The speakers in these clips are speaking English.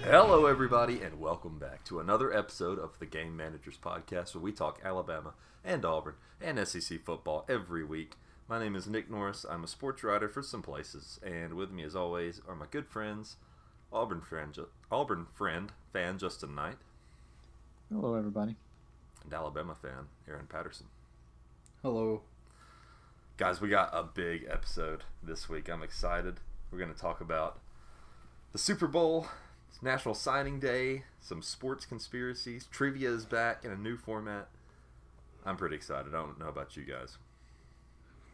Hello, everybody, and welcome back to another episode of the Game Managers Podcast, where we talk Alabama and Auburn and SEC football every week. My name is Nick Norris. I'm a sports writer for some places, and with me, as always, are my good friends, Auburn friend fan Justin Knight. Hello, everybody. And Alabama fan Herren Patterson. Hello. Guys, we got a big episode this week. I'm excited. We're going to talk about the Super Bowl. It's National Signing Day, some sports conspiracies, trivia is back in a new format. I'm pretty excited. I don't know about you guys.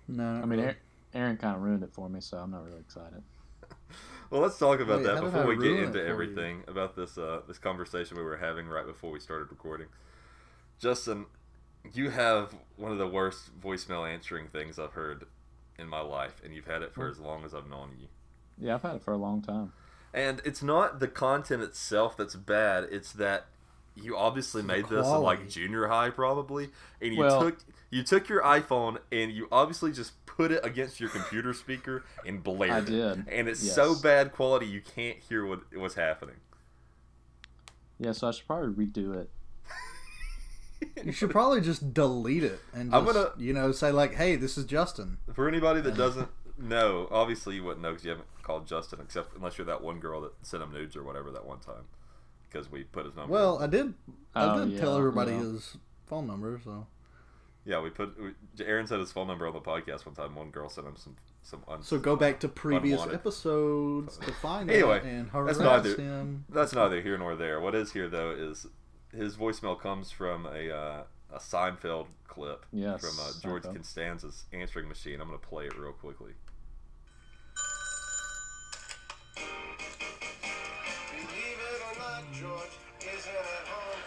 No, I mean, Aaron kind of ruined it for me, so I'm not really excited. Well, let's talk about Wait, that how did before I we get ruin into it for everything about this this conversation we were having right before we started recording. Justin, you have one of the worst voicemail answering things I've heard in my life, and you've had it for as long as I've known you. Yeah, I've had it for a long time. And it's not the content itself that's bad, it's that you obviously made this in like junior high probably, and you took your iPhone and you obviously just put it against your computer speaker and blared I did. it. And it's Yes. so bad quality you can't hear what's happening. Yeah, so I should probably redo it. you should probably just delete it and just, say like, "Hey, this is Justin." For anybody that doesn't know, obviously you wouldn't know because you haven't called Justin, except unless you're that one girl that sent him nudes or whatever that one time, because we put his number. Well, I did tell everybody yeah. his phone number, so Yeah, Aaron said his phone number on the podcast one time. One girl sent him some so go back to previous unwanted episodes to find Anyway, out and harass that's him. That's neither here nor there. What is here though is his voicemail comes from a Seinfeld clip Yes, from George Seinfeld. Costanza's answering machine. I'm going to play it real quickly. Believe it or not, George isn't at home.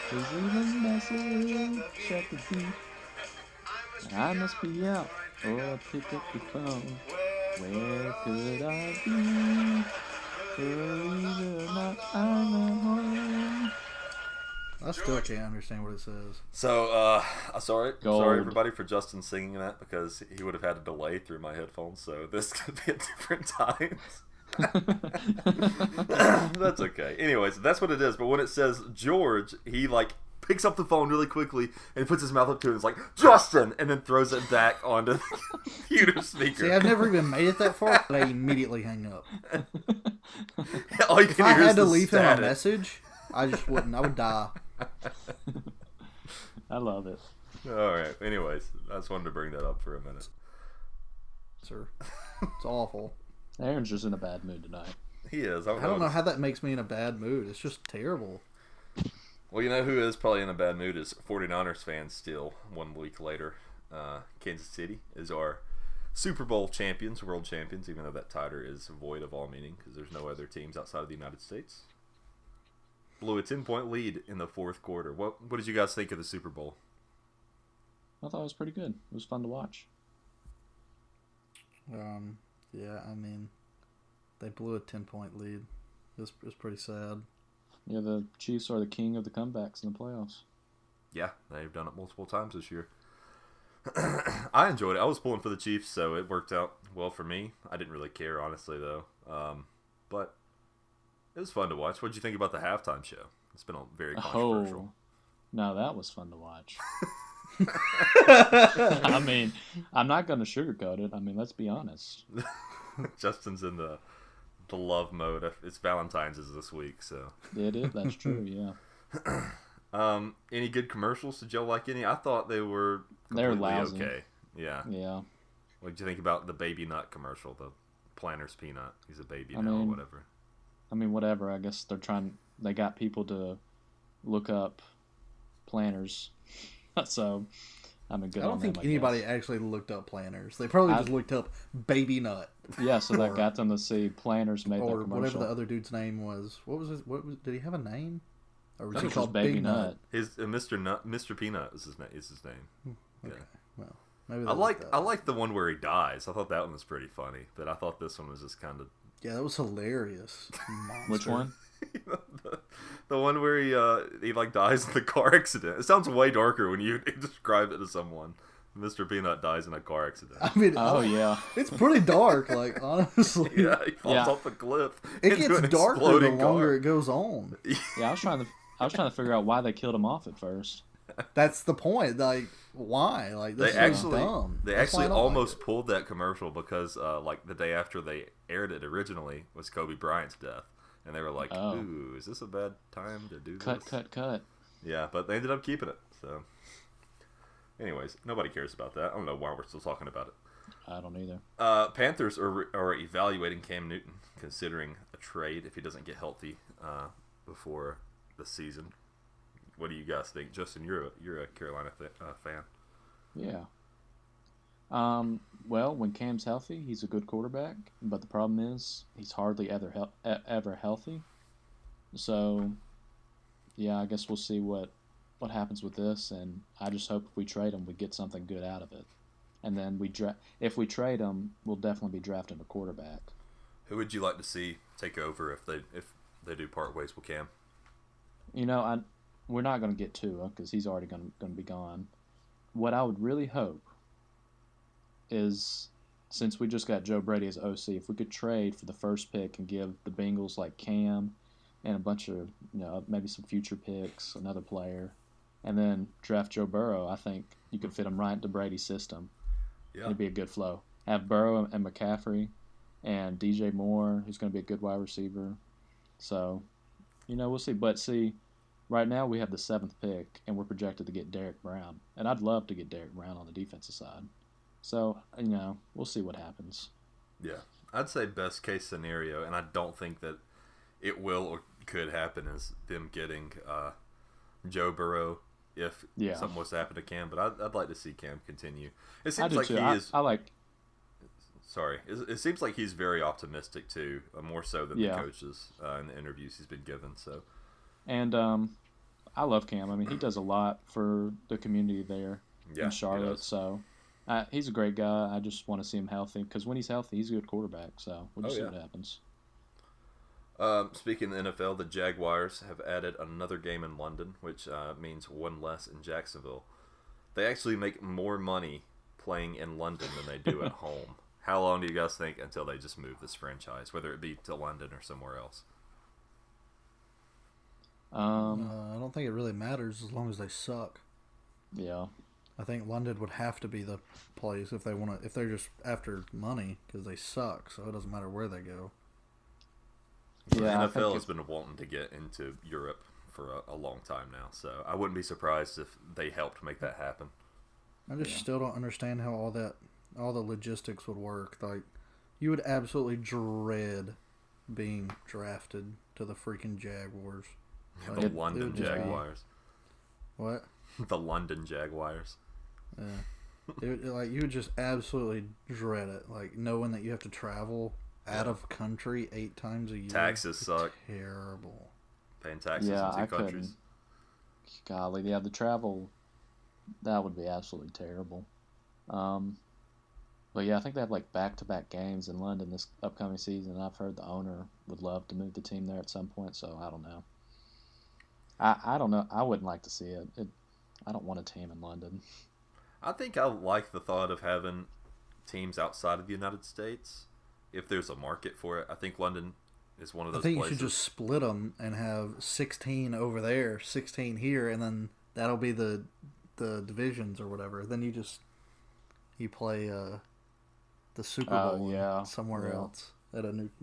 Please leave a message, check the beat. I must be out, or pick up the phone. Where could I be? Believe it or not, I'm at home. I still can't understand what it says. So, sorry Gold. everybody for Justin singing that because he would have had a delay through my headphones. So this could be at different times. That's okay. Anyways, that's what it is. But when it says George, he like picks up the phone really quickly and puts his mouth up to it and is like, Justin! And then throws it back onto the computer speaker. See, I've never even made it that far, but I immediately hang up. All you If can I hear is had to the leave him static. a message, I just wouldn't. I would die. I love it. Alright, anyways, I just wanted to bring that up for a minute. Sir, it's awful. Aaron's just in a bad mood tonight. He is. I don't know how that makes me in a bad mood. It's just terrible. Well, you know who is probably in a bad mood is 49ers fans still 1 week later. Kansas City is our Super Bowl champions, world champions, even though that title is void of all meaning because there's no other teams outside of the United States. Blew a 10-point lead in the fourth quarter. What did you guys think of the Super Bowl? I thought it was pretty good. It was fun to watch. Yeah, I mean, they blew a 10-point lead. It was pretty sad. Yeah, the Chiefs are the king of the comebacks in the playoffs. Yeah, they've done it multiple times this year. I enjoyed it. I was pulling for the Chiefs, so it worked out well for me. I didn't really care, honestly, though. But it was fun to watch. What did you think about the halftime show? It's been very controversial. Oh, now that was fun to watch. I mean, I'm not going to sugarcoat it. I mean, let's be honest. Justin's in the love mode. It's Valentine's is this week, so. It is. That's true, yeah. Any good commercials? Did y'all like any? I thought they were They're completely lousy. okay. Yeah. Yeah. What did you think about the baby nut commercial? The Planner's peanut. He's a baby I now or mean, whatever. I mean, whatever. I guess they got people to look up planners. So, I'm a good I don't on think them, I anybody guess. actually looked up planners. They probably just looked up baby nut. Yeah, so that got them to see planners made that Or commercial. whatever the other dude's name was. What was his? Did he have a name? Or was That he was called just Baby Big Nut? His Mr. Peanut is his name. Okay, Yeah. well, maybe I that was like that. the one where he dies. I thought that one was pretty funny, but I thought this one was just kind of Yeah, that was hilarious. Which one? the one where he like dies in the car accident. It sounds way darker when you describe it to someone. Mr. Peanut dies in a car accident. I mean, yeah. it's pretty dark. Like honestly, Yeah, he falls off a cliff. It into gets an darker the exploding longer car. it goes on. Yeah, I was trying to figure out why they killed him off at first. That's the point. Like, why? Like, this They is dumb. They That's why actually I don't like almost it. pulled that commercial because like the day after they aired it originally was Kobe Bryant's death, and they were like, Oh. "Ooh, is this a bad time to do Cut, this?" cut. Yeah, but they ended up keeping it. So, anyways, nobody cares about that. I don't know why we're still talking about it. I don't either. Panthers are evaluating Cam Newton, considering a trade if he doesn't get healthy before the season. What do you guys think, Justin? You're a Carolina fan. Yeah. Well, when Cam's healthy, he's a good quarterback. But the problem is he's hardly ever healthy. So, yeah, I guess we'll see what happens with this. And I just hope if we trade him, we get something good out of it. And then if we trade him, we'll definitely be drafting a quarterback. Who would you like to see take over if they do part ways with Cam? You know, we're not going to get Tua because he's already going to be gone. What I would really hope is, since we just got Joe Brady as OC, if we could trade for the first pick and give the Bengals like Cam and a bunch of, maybe some future picks, another player, and then draft Joe Burrow, I think you could fit him right into Brady's system. Yeah. It'd be a good flow. Have Burrow and McCaffrey and DJ Moore, who's going to be a good wide receiver. So, we'll see. But see, right now we have the 7th pick, and we're projected to get Derek Brown. And I'd love to get Derek Brown on the defensive side. So, we'll see what happens. Yeah. I'd say best case scenario, and I don't think that it will or could happen, is them getting Joe Burrow if something was to happen to Cam. But I'd like to see Cam continue. It seems like too. he is... I like... Sorry. It seems like he's very optimistic, too, more so than the coaches in the interviews he's been given. So, and I love Cam. I mean, he does a lot for the community there in Charlotte. So, he's a great guy. I just want to see him healthy because when he's healthy, he's a good quarterback. So, we'll just see what happens. Speaking of the NFL, the Jaguars have added another game in London, which means one less in Jacksonville. They actually make more money playing in London than they do at home. How long do you guys think until they just move this franchise, whether it be to London or somewhere else? I don't think it really matters as long as they suck. Yeah. I think London would have to be the place if they're just after money because they suck. So it doesn't matter where they go. Yeah, the NFL has been wanting to get into Europe for a long time now, so I wouldn't be surprised if they helped make that happen. I just still don't understand how all the logistics would work. Like, you would absolutely dread being drafted to the freaking Jaguars. The London Jaguars. What? The London Jaguars. Yeah. You would just absolutely dread it. Like, knowing that you have to travel out of country 8 times a year. Taxes suck. Terrible. Paying taxes in 2 countries. Golly, the travel, that would be absolutely terrible. But yeah, I think they have like back-to-back games in London this upcoming season. I've heard the owner would love to move the team there at some point, so I don't know. I don't know. I wouldn't like to see it. I don't want a team in London. I think I like the thought of having teams outside of the United States if there's a market for it. I think London is one of those places. I think you should just split them and have 16 over there, 16 here, and then that'll be the divisions or whatever. Then you play the Super Bowl somewhere else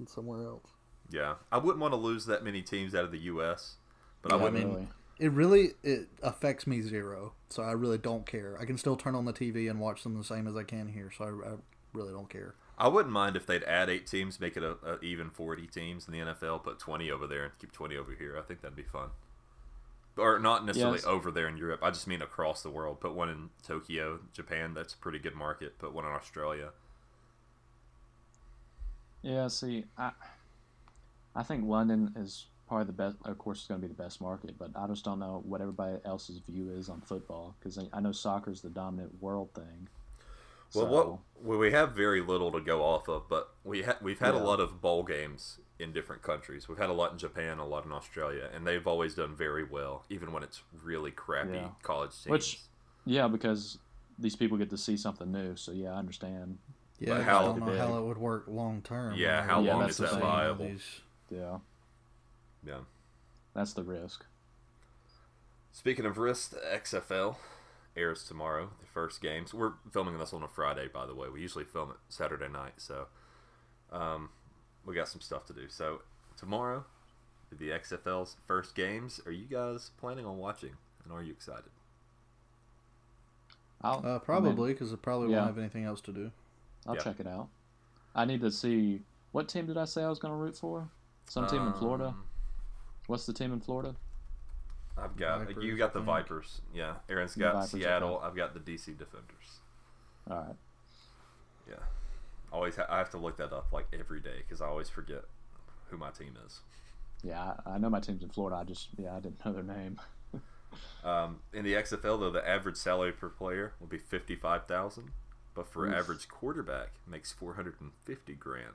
somewhere else. Yeah, I wouldn't want to lose that many teams out of the U.S., but I wouldn't. It affects me zero, so I really don't care. I can still turn on the TV and watch them the same as I can here, so I really don't care. I wouldn't mind if they'd add 8 teams, make it a even 40 teams in the NFL, put 20 over there and keep 20 over here. I think that'd be fun. Or not necessarily over there in Europe. I just mean across the world. Put one in Tokyo, Japan. That's a pretty good market. Put one in Australia. Yeah, see, I think London is probably the best. Of course, it's going to be the best market, but I just don't know what everybody else's view is on football because I know soccer is the dominant world thing. Well, we have very little to go off of, but we've had a lot of bowl games in different countries. We've had a lot in Japan, a lot in Australia, and they've always done very well, even when it's really crappy college teams. Because these people get to see something new. So yeah, I understand. Yeah, But I how- don't know how it would work long term. Yeah, how Yeah, long that's is the that thing. viable? Yeah, Yeah. that's the risk. Speaking of risk, the XFL airs tomorrow. The first games. We're filming this on a Friday, by the way. We usually film it Saturday night, so we got some stuff to do. So tomorrow, the XFL's first games. Are you guys planning on watching? And are you excited? Probably, because it probably yeah. won't have anything else to do. I'll Yeah. check it out. I need to see what team did I say I was going to root for? Some team in Florida. What's the team in Florida? I've got Vipers, you got the I think. Vipers. Yeah, Aaron's The got Vipers, Seattle. okay. I've got the DC Defenders. All right. Yeah, I have to look that up like every day because I always forget who my team is. Yeah, I know my team's in Florida. I didn't know their name. In the XFL though, the average salary per player will be $55,000, but for Oof. average quarterback makes $450,000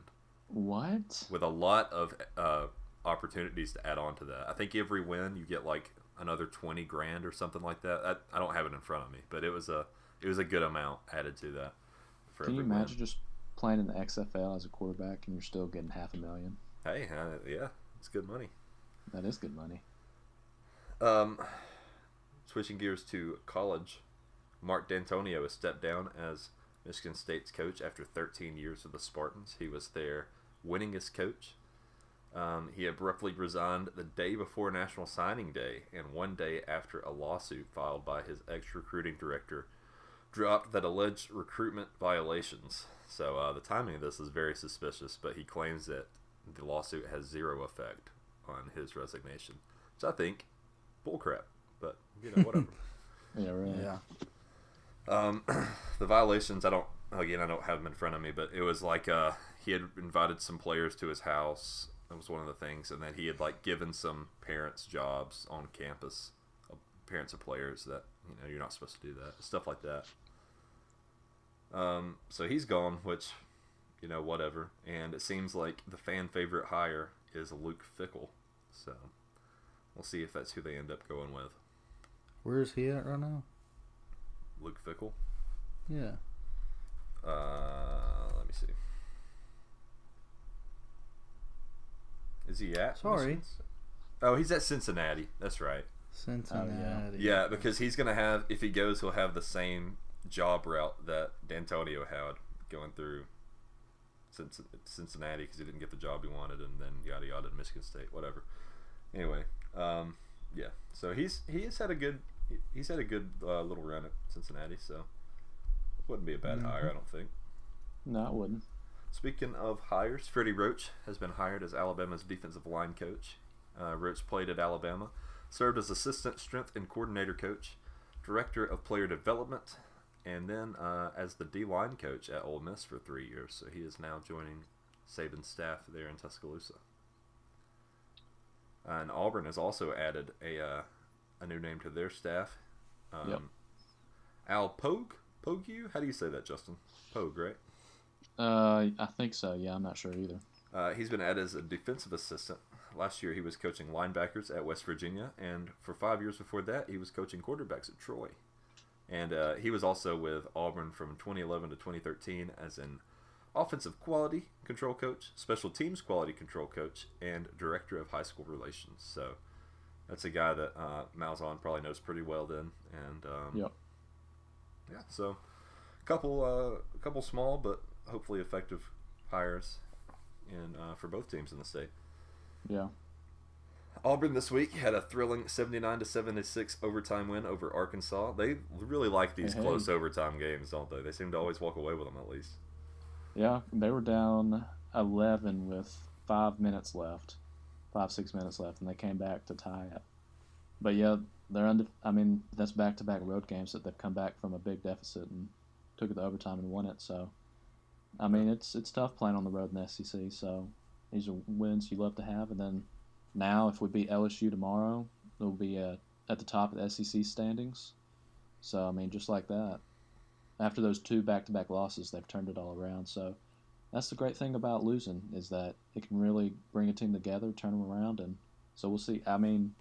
What? with a lot of opportunities to add on to that. I think every win you get like another $20,000 or something like that. I don't have it in front of me, but it was a good amount added to that. For Can you every win. imagine just playing in the XFL as a quarterback and you're still getting $500,000? Hey, yeah, it's good money. That is good money. Switching gears to college, Mark D'Antonio has stepped down as Michigan State's coach after 13 years with the Spartans. He was their winningest coach. He abruptly resigned the day before National Signing Day and one day after a lawsuit filed by his ex-recruiting director dropped that alleged recruitment violations. So the timing of this is very suspicious, but he claims that the lawsuit has zero effect on his resignation, which I think bullcrap, but whatever. Yeah, really. Yeah. The violations, I don't have them in front of me, but it was like he had invited some players to his house. That was one of the things, and then he had like given some parents jobs on campus, parents of players that you're not supposed to do that, stuff like that. So he's gone, which whatever. And it seems like the fan favorite hire is Luke Fickell, so we'll see if that's who they end up going with. Where is he at right now? Luke Fickell. Yeah. Let me see. Is he at? Sorry. Michigan? Oh, he's at Cincinnati. That's right. Cincinnati. Yeah, because he's gonna have, if he goes, he'll have the same job route that D'Antonio had going through Cincinnati because he didn't get the job he wanted, and then yada yada at Michigan State, whatever. Anyway, yeah. So he's had a good little run at Cincinnati, so wouldn't be a bad hire, I don't think. No, I wouldn't. Speaking of hires, Freddie Roach has been hired as Alabama's defensive line coach. Roach played at Alabama, served as assistant strength and coordinator coach, director of player development, and then as the D-line coach at Ole Miss for 3 years. So he is now joining Saban's staff there in Tuscaloosa. And Auburn has also added a new name to their staff. Yep. Al Pogue? How do you say that, Justin? Pogue, right? I think so. Yeah, I'm not sure either. He's been added as a defensive assistant. Last year he was coaching linebackers at West Virginia, and for 5 years before that he was coaching quarterbacks at Troy. And he was also with Auburn from 2011 to 2013 as an offensive quality control coach, special teams quality control coach, and director of high school relations. So that's a guy that Malzahn probably knows pretty well then. And Yep. yeah, so a couple small but hopefully effective hires in for both teams in the state. Yeah. Auburn this week had a thrilling 79-76 overtime win over Arkansas. They really like these Hey. close overtime games, don't they? They seem to always walk away with them at least. Yeah, they were down 11 with 5 minutes left, 6 minutes left, and they came back to tie it. But yeah, they're that's back-to-back road games that they've come back from a big deficit and took it to overtime and won it. So, I mean, it's tough playing on the road in the SEC. So these are wins you love to have. And then now, if we beat LSU tomorrow, they'll be at the top of the SEC standings. So I mean, just like that. After those 2 back-to-back losses, they've turned it all around. So that's the great thing about losing is that it can really bring a team together, turn them around, and so we'll see. I mean,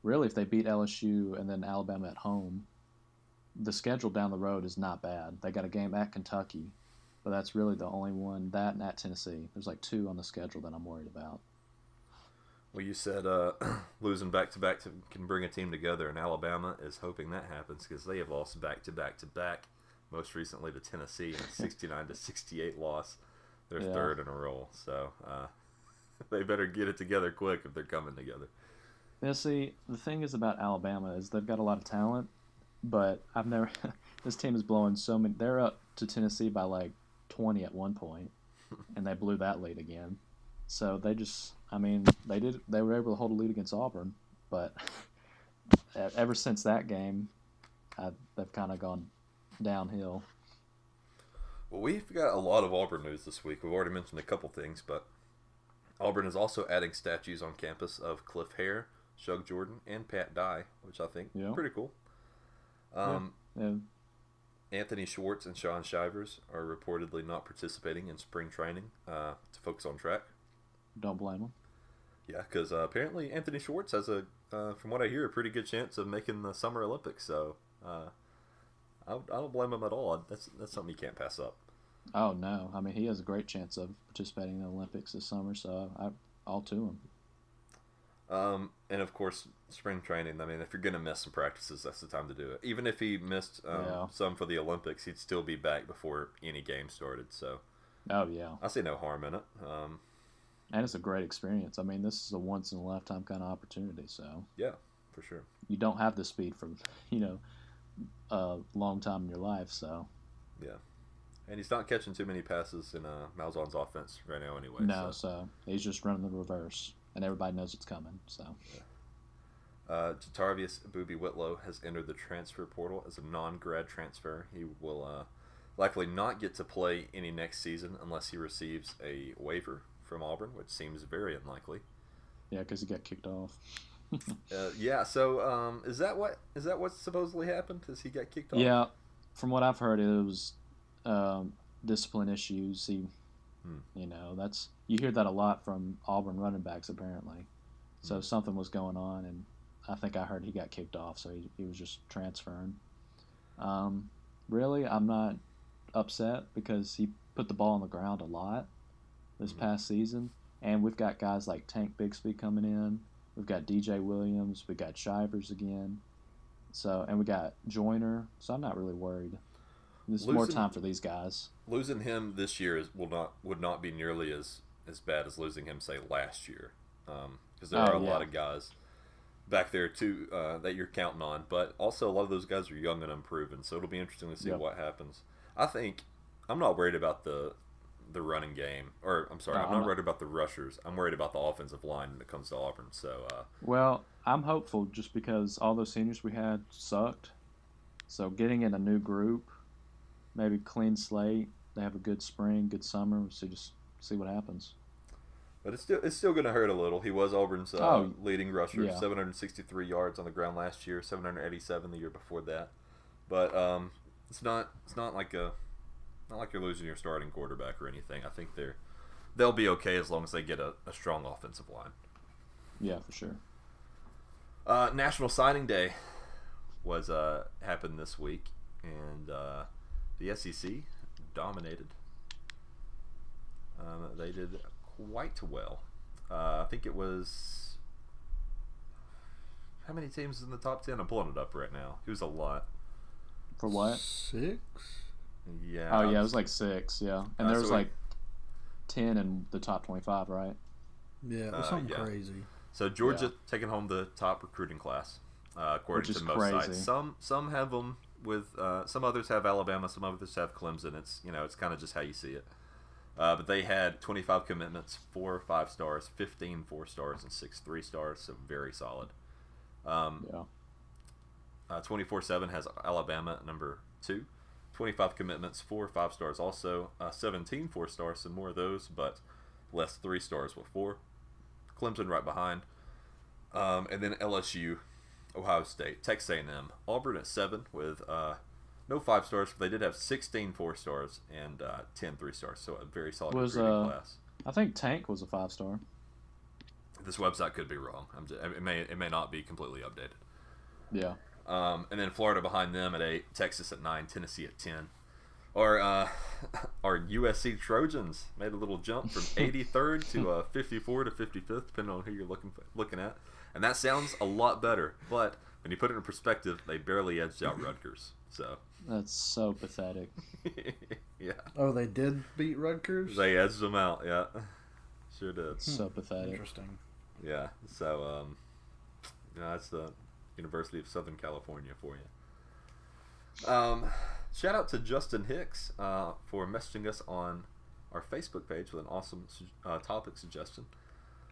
really, if they beat LSU and then Alabama at home, the schedule down the road is not bad. They got a game at Kentucky, but that's really the only one. That and at Tennessee. There's like 2 on the schedule that I'm worried about. Well, you said losing back-to-back can bring a team together, and Alabama is hoping that happens because they have lost back-to-back-to-back. Most recently to Tennessee in a 69-68 loss, their third in a row. So they better get it together quick if they're coming together. Yeah, see, the thing is about Alabama is they've got a lot of talent, but I've never. This team is blowing so many. They're up to Tennessee by like 20 at one point, and they blew that lead again. So they just, I mean, they were able to hold a lead against Auburn, but ever since that game, they've kind of gone downhill. Well, we've got a lot of Auburn news this week. We've already mentioned a couple things, but Auburn is also adding statues on campus of Cliff Hare, Shug Jordan, and Pat Dye, which I think is pretty cool. Anthony Schwartz and Sean Shivers are reportedly not participating in spring training to focus on track. Don't blame them. Yeah, because apparently Anthony Schwartz has from what I hear, a pretty good chance of making the Summer Olympics. So I don't blame him at all. That's something you can't pass up. Oh no, I mean he has a great chance of participating in the Olympics this summer. So all to him. And of course, spring training. I mean, if you're gonna miss some practices, that's the time to do it. Even if he missed some for the Olympics, he'd still be back before any game started. So, oh yeah, I see no harm in it. And it's a great experience. I mean, this is a once in a lifetime kind of opportunity. So yeah, for sure. You don't have the speed for a long time in your life. So yeah. And he's not catching too many passes in Malzahn's offense right now, anyway. No, so he's just running the reverse, and everybody knows it's coming. So, Jatavius Booby Whitlow has entered the transfer portal as a non-grad transfer. He will likely not get to play any next season unless he receives a waiver from Auburn, which seems very unlikely. Yeah, because he got kicked off. Yeah. So, is that what supposedly happened? Is he got kicked off? Yeah, from what I've heard, it was. Discipline issues. That's you hear that a lot from Auburn running backs apparently. So something was going on, and I think I heard he got kicked off, so he was just transferring. Really, I'm not upset because he put the ball on the ground a lot this past season, and we've got guys like Tank Bixby coming in. We've got DJ Williams. We got Shivers again. So and we got Joyner. So I'm not really worried. There's more time for these guys. Losing him this year would not be nearly as bad as losing him, say, last year. Because there are a lot of guys back there, too, that you're counting on. But also, a lot of those guys are young and unproven, so it'll be interesting to see what happens. I'm not worried about the running game. Or, I'm sorry, I'm not worried about the rushers. I'm worried about the offensive line when it comes to Auburn. So, well, I'm hopeful just because all those seniors we had sucked. So, getting in a new group, maybe clean slate. They have a good spring, good summer. So just see what happens. But it's still going to hurt a little. He was Auburn's leading rusher, 763 yards on the ground last year, 787 the year before that. But it's not like you're losing your starting quarterback or anything. I think they'll be okay as long as they get a strong offensive line. Yeah, for sure. National Signing Day was happened this week, and the SEC dominated. They did quite well. I think it was... How many teams in the top 10? I'm pulling it up right now. It was a lot. For what? 6? Yeah. Oh, yeah, it was like 6, yeah. And there was like 10 in the top 25, right? Yeah, it was something crazy. So Georgia taking home the top recruiting class, according to most sites. Some have them with some others have Alabama, some others have Clemson. It's kind of just how you see it. But they had 25 commitments, 4 5-stars, 15 4-stars, and 6 3-stars. So very solid. 24/7 has Alabama at number 2. 25 commitments, 4 5-stars also. 17 4-stars, some more of those, but less 3-stars with 4. Clemson right behind. And then LSU, Ohio State, Texas A&M, Auburn at 7 with no 5-stars. But they did have 16 4-stars and 10 3-stars, so a very solid recruiting class. I think Tank was a 5-star. This website could be wrong. It may not be completely updated. Yeah. And then Florida behind them at 8, Texas at 9, Tennessee at 10. Our USC Trojans made a little jump from 83rd to 54 to 55th, depending on who you're looking at. And that sounds a lot better, but when you put it in perspective, they barely edged out Rutgers. So That's so pathetic. yeah. Oh, they did beat Rutgers? They edged them out, yeah. Sure did. So pathetic. Interesting. Yeah. So that's the University of Southern California for you. Shout out to Justin Hicks for messaging us on our Facebook page with an awesome topic suggestion.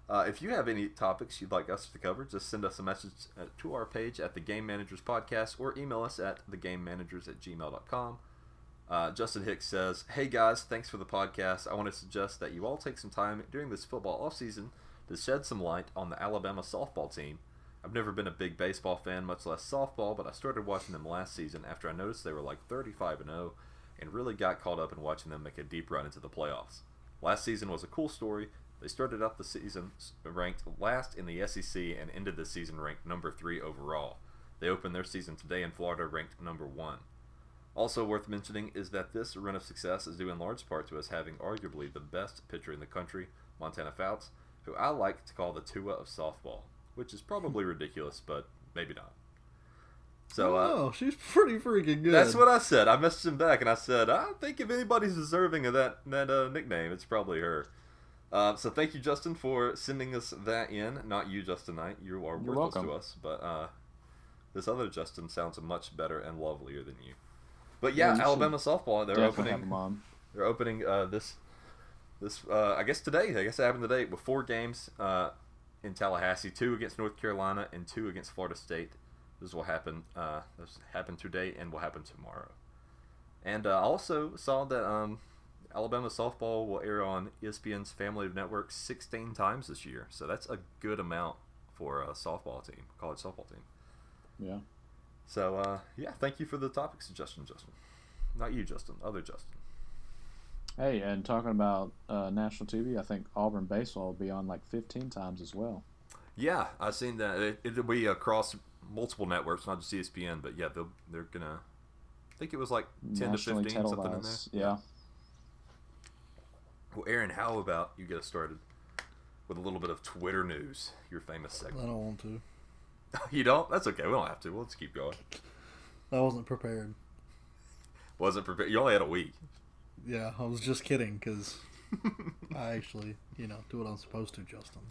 If you have any topics you'd like us to cover, just send us a message to our page at the Game Managers Podcast or email us at thegamemanagers@gmail.com. Justin Hicks says, "Hey guys, thanks for the podcast. I want to suggest that you all take some time during this football offseason to shed some light on the Alabama softball team. I've never been a big baseball fan, much less softball, but I started watching them last season after I noticed they were like 35-0 and really got caught up in watching them make a deep run into the playoffs. Last season was a cool story. They started out the season ranked last in the SEC and ended the season ranked number 3 overall. They opened their season today in Florida ranked number 1. Also worth mentioning is that this run of success is due in large part to us having arguably the best pitcher in the country, Montana Fouts, who I like to call the Tua of softball, which is probably ridiculous, but maybe not. So, oh, she's pretty freaking good. That's what I said. I messaged him back and I said, I think if anybody's deserving of that nickname, it's probably her. So thank you, Justin, for sending us that in. Not you, Justin Knight. You are worthless welcome. to us. But this other Justin sounds much better and lovelier than you. But yeah, Alabama softball. They're opening this I guess today. I guess it happened today with 4 games in Tallahassee, 2 against North Carolina and 2 against Florida State. This will happen. This happened today and will happen tomorrow. And I also saw that Alabama softball will air on ESPN's family of networks 16 times this year. So that's a good amount for a softball team, college softball team. Yeah. So yeah, thank you for the topic suggestion, Justin. Not you, Justin. Other Justin. Hey, and talking about national TV, I think Auburn baseball will be on like 15 times as well. Yeah, I've seen that. It'll be across multiple networks, not just ESPN, but yeah, they're gonna. I think it was like 10 Nationally to 15, something in there. televised, yeah. Well, Aaron, how about you get us started with a little bit of Twitter news? Your famous I segment. don't want to. You don't? That's okay. We don't have to. We'll just keep going. I wasn't prepared. Wasn't prepared. You only had a week. Yeah, I was just kidding because I actually, do what I'm supposed to, Justin.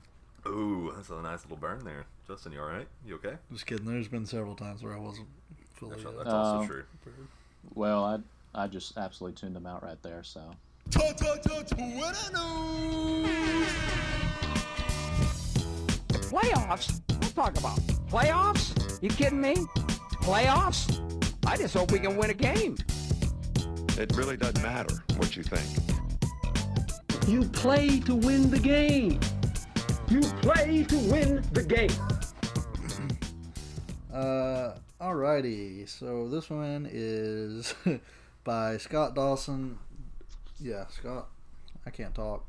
Ooh, that's a nice little burn there. Justin, you all right? You okay? Just kidding. There's been several times where I wasn't fully That's also true. prepared. Well, I just absolutely tuned them out right there, so. Twitter news. Playoffs? What talk about? Playoffs? You kidding me? Playoffs? I just hope we can win a game. It really doesn't matter what you think. You play to win the game. You play to win the game. Alrighty. So this one is by Scott Dawson. Yeah, Scott. I can't talk.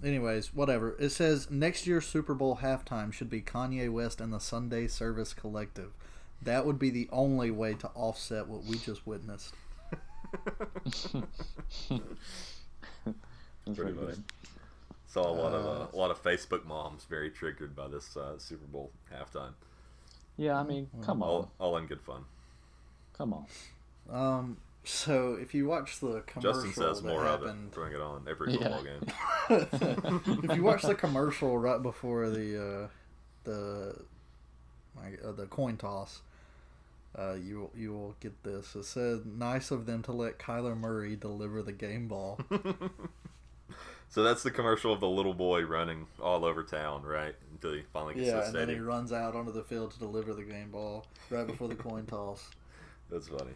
Anyways, whatever. It says next year's Super Bowl halftime should be Kanye West and the Sunday Service Collective. That would be the only way to offset what we just witnessed. That's Pretty pretty much. good. Saw a lot of Facebook moms very triggered by this Super Bowl halftime. Yeah, I mean, come on. All in good fun. Come on. So if you watch the commercial Justin says that more happened, of it. Bring it on every football game. if you watch the commercial right before the coin toss, you will get this. It said, "Nice of them to let Kyler Murray deliver the game ball." So that's the commercial of the little boy running all over town, right? Until he finally gets to the And then he stadium. runs out onto the field to deliver the game ball right before the coin toss. That's funny.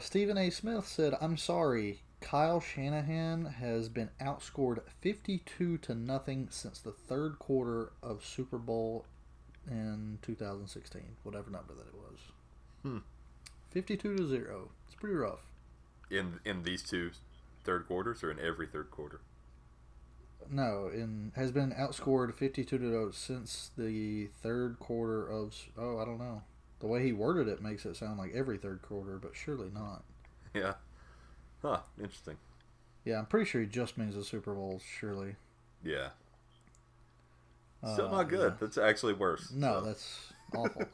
Stephen A. Smith said, "I'm sorry. Kyle Shanahan has been outscored 52-0 since the third quarter of Super Bowl in 2016, whatever number that it was. 52-0. It's pretty rough. In these two third quarters or in every third quarter? has been outscored 52-0 since the third quarter of. Oh, I don't know. The way he worded it makes it sound like every third quarter, but surely not. Yeah. Huh. Interesting. Yeah, I'm pretty sure he just means the Super Bowls. Surely. Yeah. Still not good. Yeah. That's actually worse. No, that's awful.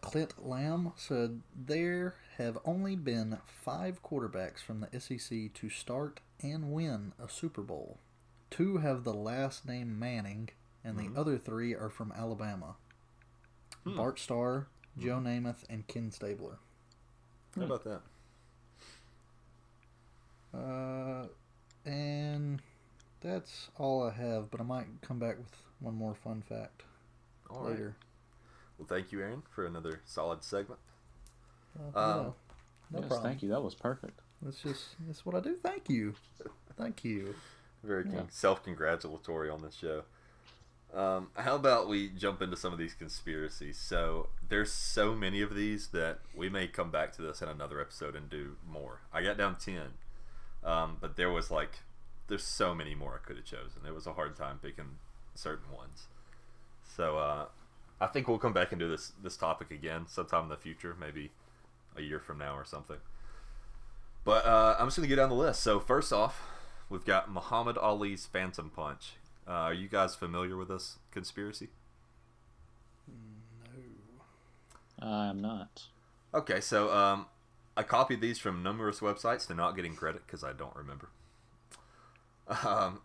Clint Lamb said there have only been 5 quarterbacks from the SEC to start and win a Super Bowl. 2 have the last name Manning, and the other 3 are from Alabama. Bart Starr, Joe Namath, and Ken Stabler. How about that? And that's all I have, but I might come back with one more fun fact later. Right. Well, thank you, Aaron, for another solid segment. No problem. Thank you. That was perfect. That's what I do. Thank you. Thank you. Very self-congratulatory on this show. How about we jump into some of these conspiracies? So there's so many of these that we may come back to this in another episode and do more. I got down 10, but there's so many more I could have chosen. It was a hard time picking certain ones. So I think we'll come back and do this topic again sometime in the future, maybe a year from now or something. But I'm just going to get down the list. So first off, we've got Muhammad Ali's Phantom Punch. Are you guys familiar with this conspiracy? No. I'm not. Okay, so I copied these from numerous websites. They're not getting credit because I don't remember.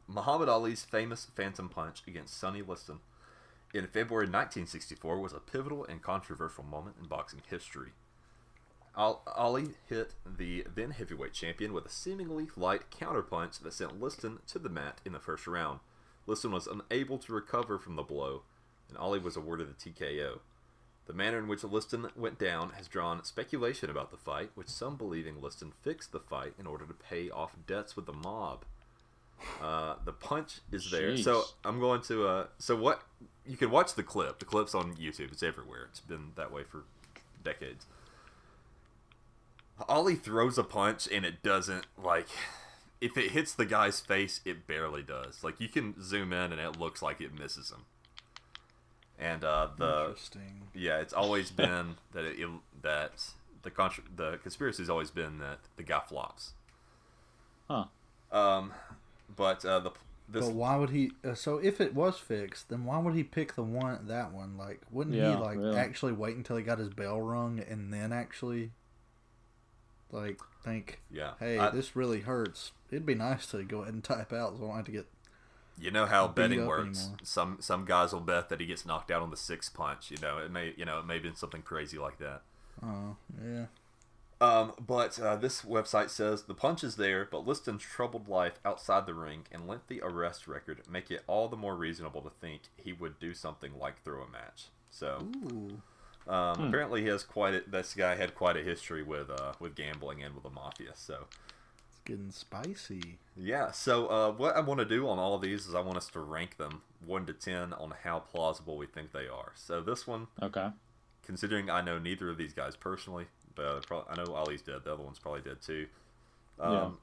Muhammad Ali's famous Phantom Punch against Sonny Liston in February 1964 was a pivotal and controversial moment in boxing history. Ali hit the then heavyweight champion with a seemingly light counterpunch that sent Liston to the mat in the first round. Liston was unable to recover from the blow, and Ali was awarded a TKO. The manner in which Liston went down has drawn speculation about the fight, with some believing Liston fixed the fight in order to pay off debts with the mob. The punch is there. Jeez. So I'm going to... you can watch the clip. The clip's on YouTube. It's everywhere. It's been that way for decades. Ali throws a punch, and it doesn't, if it hits the guy's face, it barely does. You can zoom in, and it looks like it misses him. And Interesting. Yeah, it's always been that the conspiracy's always been that the guy flops. Huh. But why would he? So if it was fixed, then why would he pick that one? Wouldn't he really? Actually wait until he got his bell rung and then actually think, hey, this really hurts. It'd be nice to go ahead and type out, so I don't have to get. You know how betting works. Anymore. Some guys will bet that he gets knocked out on the 6th punch. It may have been something crazy like that. Oh yeah. But this website says the punch is there, but Liston's troubled life outside the ring and lengthy arrest record make it all the more reasonable to think he would do something like throw a match. So, apparently this guy had quite a history with gambling and with the mafia. So, it's getting spicy. Yeah. So, what I want to do on all of these is I want us to rank them 1 to 10 on how plausible we think they are. So this one, okay. Considering I know neither of these guys personally. But I know Ali's dead. The other one's probably dead too. I'm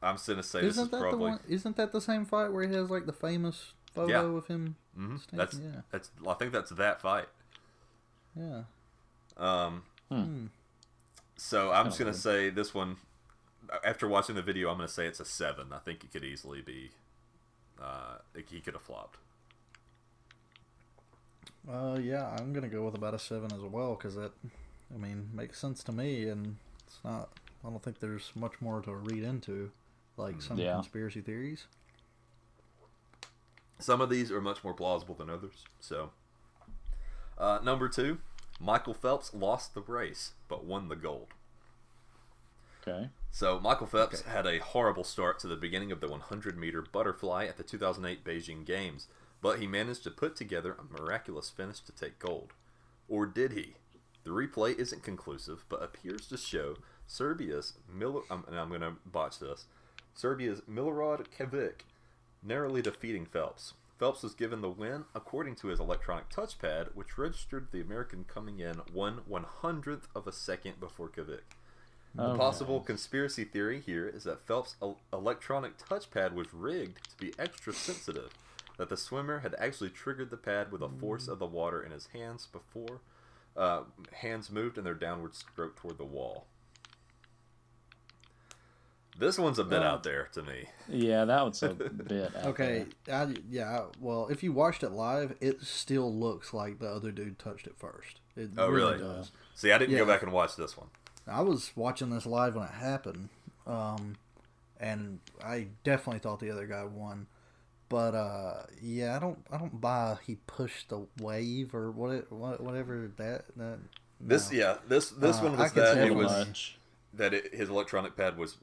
just gonna say this is probably. Isn't that the same fight where he has the famous photo of him? Mm-hmm. I think that's that fight. Yeah. So I'm just gonna say this one. After watching the video, I'm gonna say it's a 7. I think it could easily be. He could have flopped. Yeah, I'm gonna go with about a 7 as well because that. Makes sense to me, and it's not. I don't think there's much more to read into, some conspiracy theories. Some of these are much more plausible than others. So, number 2, Michael Phelps lost the race but won the gold. Okay. So Michael Phelps had a horrible start to the beginning of the 100-meter butterfly at the 2008 Beijing Games, but he managed to put together a miraculous finish to take gold. Or did he? The replay isn't conclusive, but appears to show Serbia's and I'm going to botch this. Serbia's Milorad Čević narrowly defeating Phelps. Phelps was given the win according to his electronic touchpad, which registered the American coming in 1/100th of a second before Čević. The possible conspiracy theory here is that Phelps' electronic touchpad was rigged to be extra sensitive, that the swimmer had actually triggered the pad with the force of the water in his hands before hands moved in their downward stroke toward the wall. This one's a bit out there to me. Yeah, that was a bit out Okay, well, if you watched it live, it still looks like the other dude touched it first. It really does. See, I didn't go back and watch this one. I was watching this live when it happened, and I definitely thought the other guy won. But yeah, I don't buy he pushed the wave or whatever that. No. This one was that it was much. His electronic pad was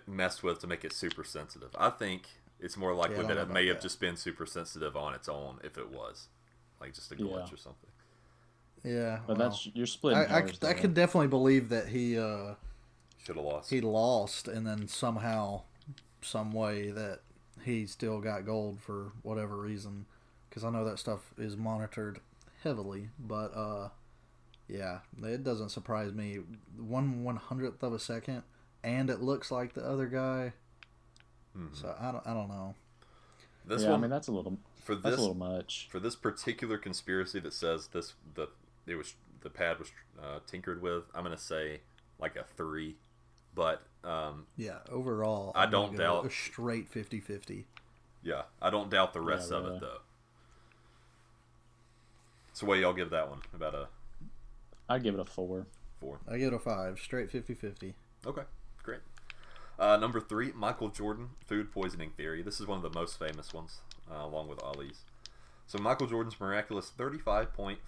messed with to make it super sensitive. I think it's more likely that it may have just been super sensitive on its own if it was like just a glitch or something. Yeah, but that's you're splitting. I could definitely believe that he should have lost. He lost, and then somehow, some way that he still got gold for whatever reason, because I know that stuff is monitored heavily. But yeah, it doesn't surprise me. 1/100th of a second, and it looks like the other guy. Mm-hmm. So I don't know. This one, I mean that's a little much for this particular conspiracy that says the pad was tinkered with. I'm gonna say like a 3, but yeah, overall I don't doubt a straight 50-50. Yeah, I don't doubt the rest of it though. So what do y'all give that one? I'd give it a 4. 4. I give it a 5. Straight 50-50. Okay, great. Number 3, Michael Jordan food poisoning theory. This is one of the most famous ones, along with Ali's. So Michael Jordan's miraculous 35-point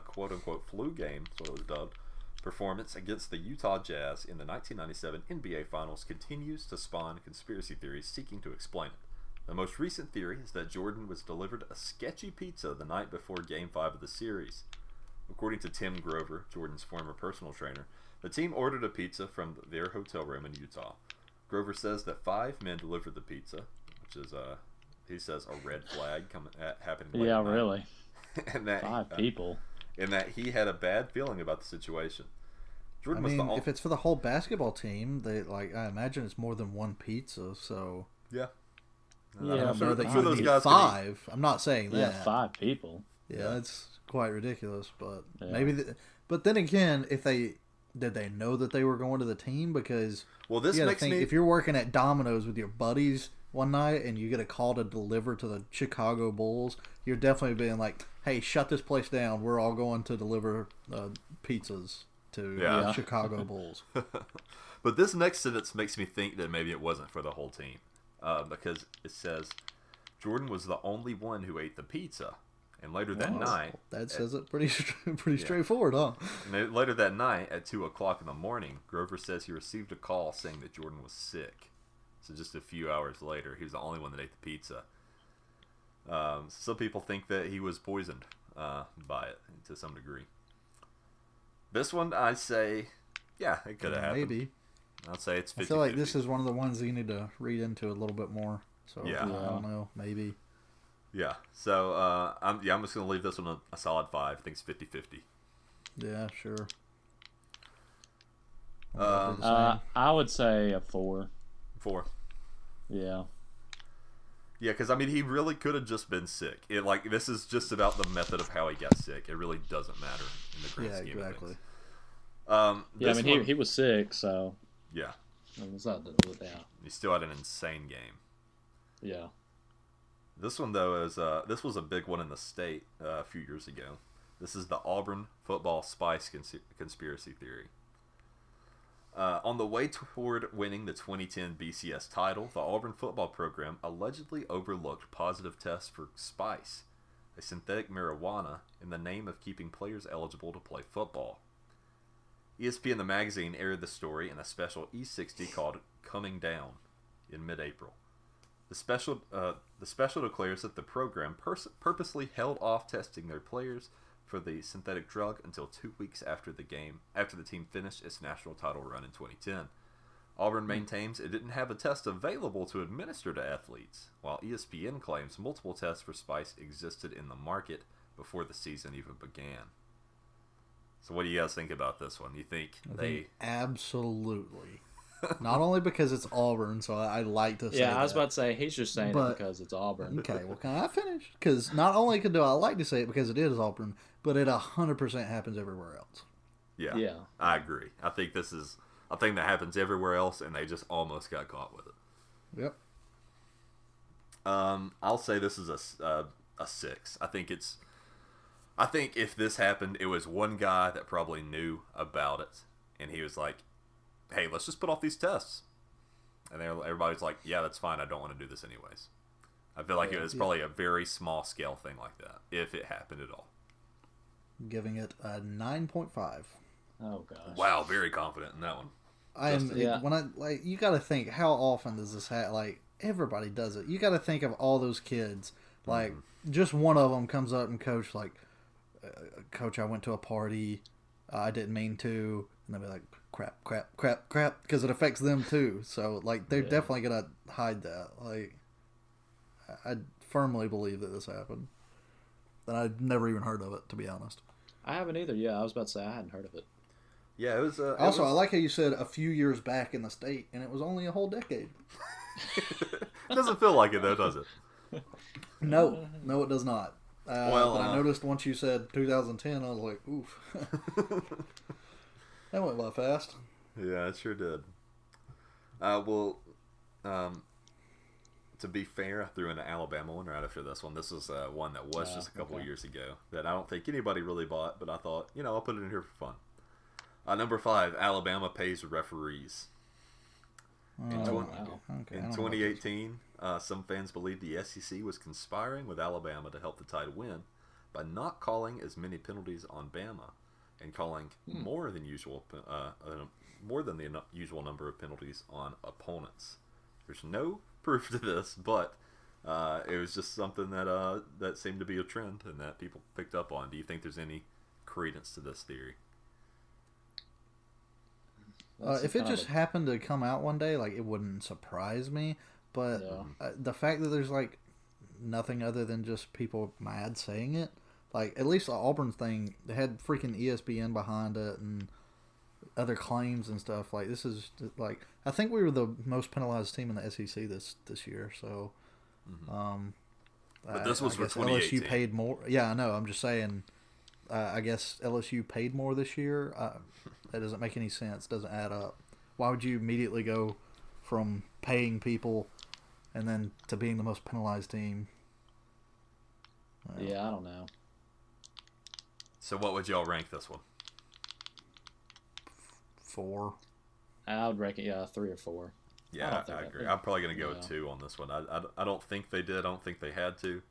quote-unquote flu game, so it was dubbed, performance against the Utah Jazz in the 1997 NBA Finals continues to spawn conspiracy theories seeking to explain it. The most recent theory is that Jordan was delivered a sketchy pizza the night before Game 5 of the series. According to Tim Grover, Jordan's former personal trainer, the team ordered a pizza from their hotel room in Utah. Grover says that 5 men delivered the pizza, which is, he says, a red flag happening. Yeah, really. And that 5 people. And that he had a bad feeling about the situation. Jordan was if it's for the whole basketball team, I imagine it's more than one pizza. So yeah, I'm sure those guys 5. I'm not saying that. Yeah, 5 people. Yeah, it's quite ridiculous. But maybe. But then again, did they know that they were going to the team? Because this makes me. If you're working at Domino's with your buddies one night and you get a call to deliver to the Chicago Bulls, you're definitely being like, hey, shut this place down. We're all going to deliver pizzas to the Chicago Bulls. But this next sentence makes me think that maybe it wasn't for the whole team. Because it says, Jordan was the only one who ate the pizza. And later that night... That says it pretty straightforward, huh? And later that night, at 2 o'clock in the morning, Grover says he received a call saying that Jordan was sick. So just a few hours later, he was the only one that ate the pizza. Some people think that he was poisoned by it to some degree. This one, I say, it could have happened. Maybe. I'd say it's 50-50. I feel like this is one of the ones that you need to read into a little bit more. So I don't know, maybe. Yeah. So I'm just gonna leave this one a solid 5. I think it's 50-50. Yeah, sure. I would say a 4. 4. Yeah. Yeah, because I mean, he really could have just been sick. This is just about the method of how he got sick. It really doesn't matter in the grand scheme of things. I mean, he was sick, so yeah, it's not with that. He still had an insane game. Yeah. This one though this was a big one in the state a few years ago. This is the Auburn football spice conspiracy theory. On the way toward winning the 2010 BCS title, the Auburn football program allegedly overlooked positive tests for spice, a synthetic marijuana, in the name of keeping players eligible to play football. ESPN the magazine aired the story in a special E60 called Coming Down in mid-April. The special declares that the program purposely held off testing their players for the synthetic drug until 2 weeks after the team finished its national title run in 2010. Auburn maintains it didn't have a test available to administer to athletes, while ESPN claims multiple tests for spice existed in the market before the season even began. So what do you guys think about this one? You think Absolutely. Not only because it's Auburn, so I like to say Yeah, I was that. about to say he's just saying it because it's Auburn. Okay, well, can I finish? Because not only do I like to say it because it is Auburn, but it 100% happens everywhere else. Yeah, I agree. I think this is a thing that happens everywhere else, and they just almost got caught with it. Yep. I'll say this is a 6. I think if this happened, it was one guy that probably knew about it, and he was like, "Hey, let's just put off these tests." And everybody's like, "Yeah, that's fine. I don't want to do this anyways." I feel like it was probably a very small scale thing like that, if it happened at all. Giving it a 9.5. Oh gosh. Wow, very confident in that one. You got to think, how often does this happen? Like, everybody does it. You got to think of all those kids. Like, just one of them comes up and Coach, like, Coach, I went to a party. I didn't mean to. And they'll be like, crap, because it affects them too. So, like, they're definitely going to hide that. Like, I firmly believe that this happened. And I'd never even heard of it, to be honest. I haven't either. Yeah, I was about to say I hadn't heard of it. Yeah, it was. I like how you said a few years back in the state, and it was only a whole decade. It doesn't feel like it, though, does it? No, it does not. But I noticed once you said 2010, I was like, oof. That went by fast. Yeah, it sure did. To be fair, I threw in an Alabama one right after this one. This was one that was just a couple of years ago that I don't think anybody really bought, but I thought, I'll put it in here for fun. Number 5, Alabama pays referees. In 2018, some fans believed the SEC was conspiring with Alabama to help the Tide win by not calling as many penalties on Bama and calling more than the usual number of penalties on opponents. There's no proof to this, but it was just something that seemed to be a trend and that people picked up on. Do you think there's any credence to this theory? If it just happened to come out one day, like, it wouldn't surprise me. But the fact that there's, like, nothing other than just people mad saying it, like, at least the Auburn thing, they had freaking ESPN behind it and other claims and stuff. Like, this is, like, I think we were the most penalized team in the SEC this year. So, but this was for 2018. LSU paid more. Yeah, I know. I'm just saying. I guess LSU paid more this year. That doesn't make any sense. Doesn't add up. Why would you immediately go from paying people and then to being the most penalized team? Yeah, I don't know. So what would y'all rank this one? 4. I would rank it 3 or 4. Yeah, I agree. I'm probably going to go with 2 on this one. I don't think they did. I don't think they had to.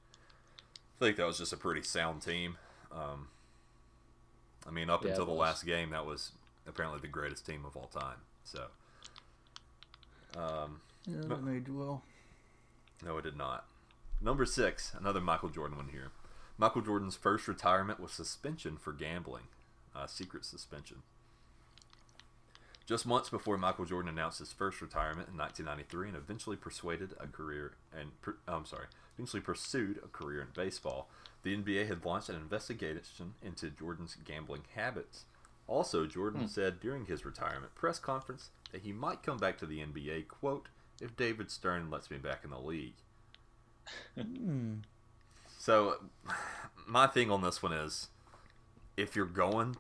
I think that was just a pretty sound team. Up until the last game, that was apparently the greatest team of all time. So, didn't age well. No, it did not. Number 6, another Michael Jordan one here. Michael Jordan's first retirement was suspension for gambling, secret suspension. Just months before Michael Jordan announced his first retirement in 1993 and eventually pursued a career in baseball, the NBA had launched an investigation into Jordan's gambling habits. Also, Jordan said during his retirement press conference that he might come back to the NBA, quote, if David Stern lets me back in the league. So, my thing on this one is, if you're going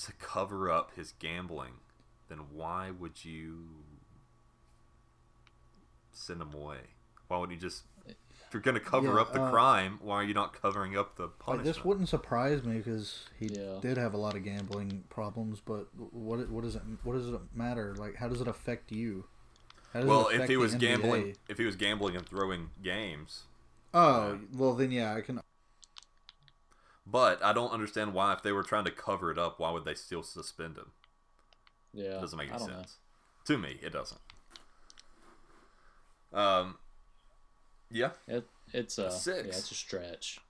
to cover up his gambling, then why would you send him away? Why would you just... If you're going to cover up the crime, why are you not covering up the punishment? This wouldn't surprise me because he did have a lot of gambling problems. But what does it matter? Like, how does it affect you? If he was gambling, and throwing games. Oh, well then I can. But I don't understand why, if they were trying to cover it up, why would they still suspend him? Yeah, it doesn't make any sense. Know. To me, it doesn't. Yeah. It's a 6. Yeah, it's a stretch.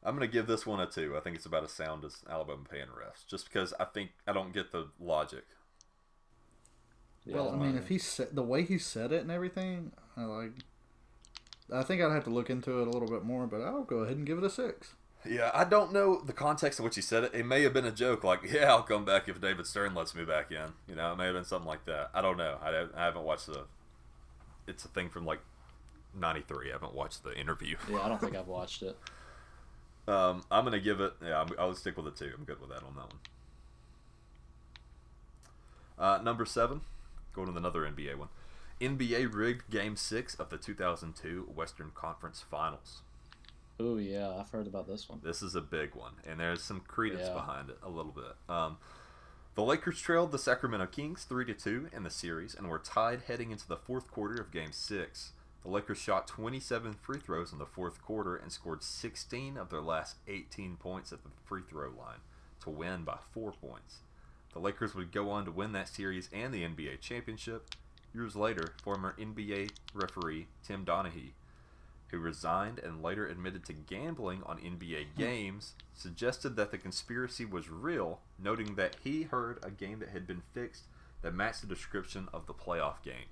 I'm gonna give this one a 2. I think it's about as sound as Alabama paying refs, just because I don't get the logic. Well, if he said the way he said it and everything, I think I'd have to look into it a little bit more, but I'll go ahead and give it a 6. Yeah, I don't know the context in which he said it. It may have been a joke, like, yeah, I'll come back if David Stern lets me back in. You know, it may have been something like that. I don't know. I haven't watched it's a thing from, like, 93. I haven't watched the interview. Yeah, I don't think I've watched it. I'm going to give it, I'll stick with it too. I'm good with that on that one. Number 7, going to another NBA one. NBA rigged Game 6 of the 2002 Western Conference Finals. Oh yeah, I've heard about this one. This is a big one, and there's some credence behind it a little bit. The Lakers trailed the Sacramento Kings 3-2 in the series and were tied heading into the fourth quarter of Game 6. The Lakers shot 27 free throws in the fourth quarter and scored 16 of their last 18 points at the free throw line to win by 4 points. The Lakers would go on to win that series and the NBA championship. Years later, former NBA referee Tim Donaghy, who resigned and later admitted to gambling on NBA games, suggested that the conspiracy was real, noting that he heard a game that had been fixed that matched the description of the playoff game.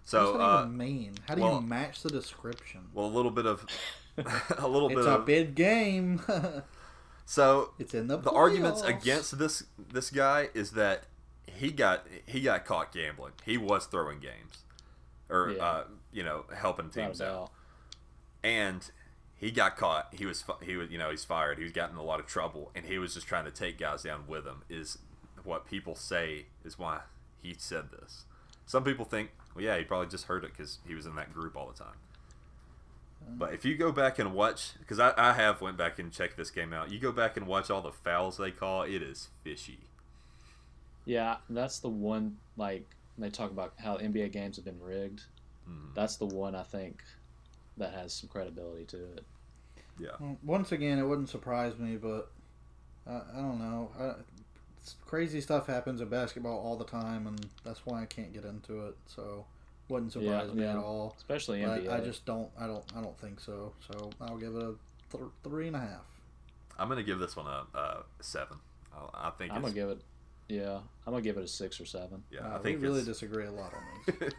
So, what does that even mean? How do you match the description? Well, a little bit of, It's a big game. So it's in the arguments against this guy is that he got caught gambling. He was throwing games, or helping teams out, and he got caught. He's fired. He was getting in a lot of trouble, and he was just trying to take guys down with him. Is what people say is why he said this. Some people think, well, yeah, he probably just heard it because he was in that group all the time. But if you go back and watch, because I have went back and checked this game out, you go back and watch all the fouls they call, it is fishy. Yeah, that's the one, like, they talk about how NBA games have been rigged. That's the one, I think, that has some credibility to it. Yeah. Once again, it wouldn't surprise me, but I don't know. Crazy stuff happens in basketball all the time, and that's why I can't get into it, so... Wouldn't surprise me at all. Especially but NBA. I just don't think so. So I'll give it a 3.5. I'm gonna give this one a 7. I think I'm gonna give it a 6 or 7. Yeah, I think we really disagree a lot on these.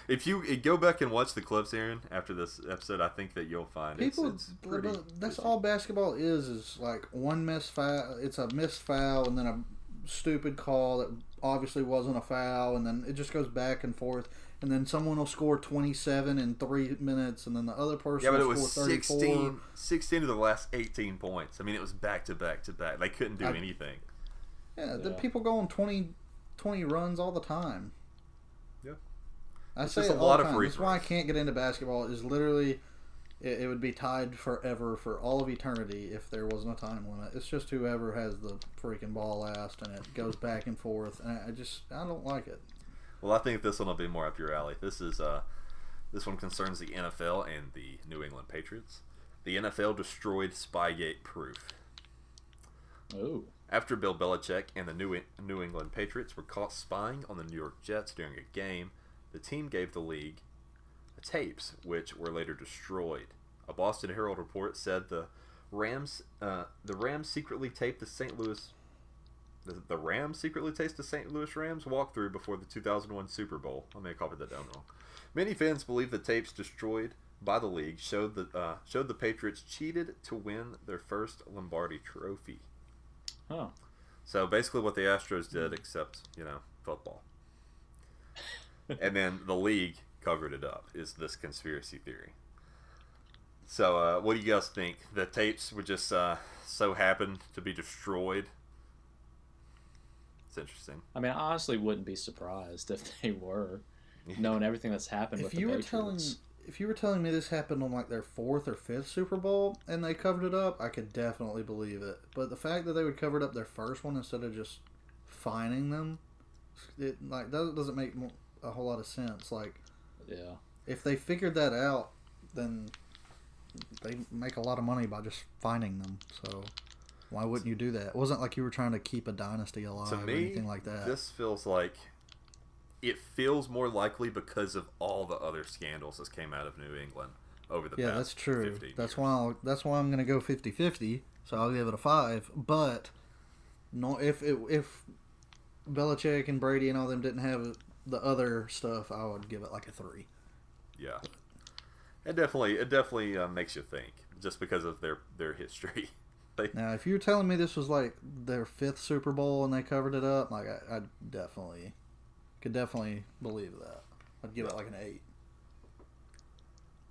If you go back and watch the clips, Aaron, after this episode, I think that you'll find it's pretty that's fishy. all basketball is like one missed foul. It's a missed foul and then a stupid call that obviously wasn't a foul, and then it just goes back and forth. And then someone will score 27 in 3 minutes, and then the other person will score 34. 16 of the last 18 points. I mean, it was back to back to back. They couldn't do anything. Yeah, the people go on 20 runs all the time. Yeah. I It's say just it a all lot the of time. free That's why I throws. can't get into basketball. Is literally, it would be tied forever for all of eternity if there wasn't a time limit. It's just whoever has the freaking ball last, and it goes back and forth. And I don't like it. Well, I think this one will be more up your alley. This one concerns the NFL and the New England Patriots. The NFL destroyed Spygate proof. Oh. After Bill Belichick and the New England Patriots were caught spying on the New York Jets during a game, the team gave the league tapes, which were later destroyed. A Boston Herald report said the Rams secretly taped the St. Louis Rams walkthrough before the 2001 Super Bowl. I may have copied that down wrong. Many fans believe the tapes destroyed by the league showed the Patriots cheated to win their first Lombardi trophy. Oh. So basically what the Astros did, except, football. And then the league covered it up, is this conspiracy theory. So what do you guys think? The tapes would just so happen to be destroyed? It's interesting. I mean, I honestly wouldn't be surprised if they were, knowing everything that's happened with the Patriots. If you were telling me this happened on like their 4th or 5th Super Bowl and they covered it up, I could definitely believe it. But the fact that they would cover it up their first one instead of just fining them, that doesn't make a whole lot of sense. Like, yeah, if they figured that out, then they make a lot of money by just fining them. So why wouldn't you do that? It wasn't like you were trying to keep a dynasty alive or anything like that. This feels like it feels more likely because of all the other scandals that came out of New England over the past that's true. 15 That's years. That's why I'm going to go 50-50. So I'll give it a 5. But no, if Belichick and Brady and all them didn't have the other stuff, I would give it like a 3. Yeah. It definitely makes you think. just because of their history. Now, if you're telling me this was like their 5th Super Bowl and they covered it up, like I could definitely believe that. I'd give it like an 8.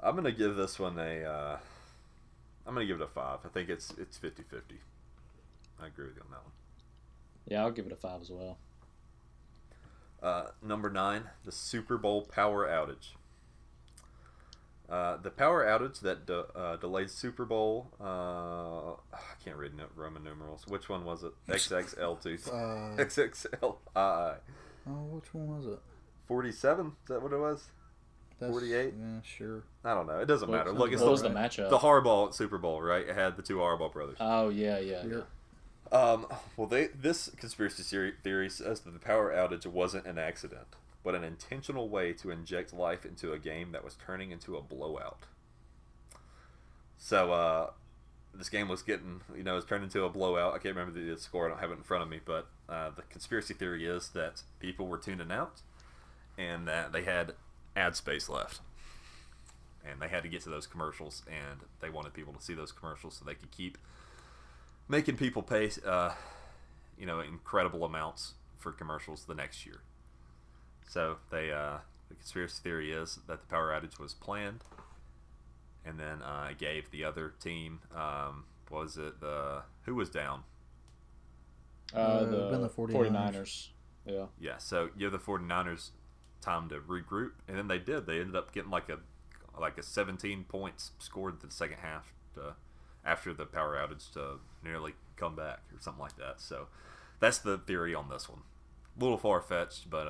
I'm gonna give this one I'm gonna give it a 5. I think it's 50-50. I agree with you on that one. Yeah, I'll give it a 5 as well. Number 9, the Super Bowl power outage. The power outage that delayed Super Bowl. I can't read Roman numerals. Which one was it? XXL2. XXLI. Oh, which one was it? 47? Is that what it was? 48? Yeah, sure. I don't know. It doesn't matter. Look, it's what was the matchup? The Harbaugh Super Bowl, right? It had the 2 Harbaugh brothers. Oh, yeah. Well, this conspiracy theory says that the power outage wasn't an accident, but an intentional way to inject life into a game that was turning into a blowout. So, this game was getting, it was turned into a blowout. I can't remember the score. I don't have it in front of me, but the conspiracy theory is that people were tuning out and that they had ad space left. And they had to get to those commercials, and they wanted people to see those commercials so they could keep making people pay, incredible amounts for commercials the next year. So the conspiracy theory is that the power outage was planned, and then gave the other team, who was down? The 49ers. Yeah. Yeah. So give the 49ers time to regroup, and then they did. They ended up getting like a 17 points scored in the second half after the power outage to nearly come back or something like that. So that's the theory on this one. A little far-fetched, but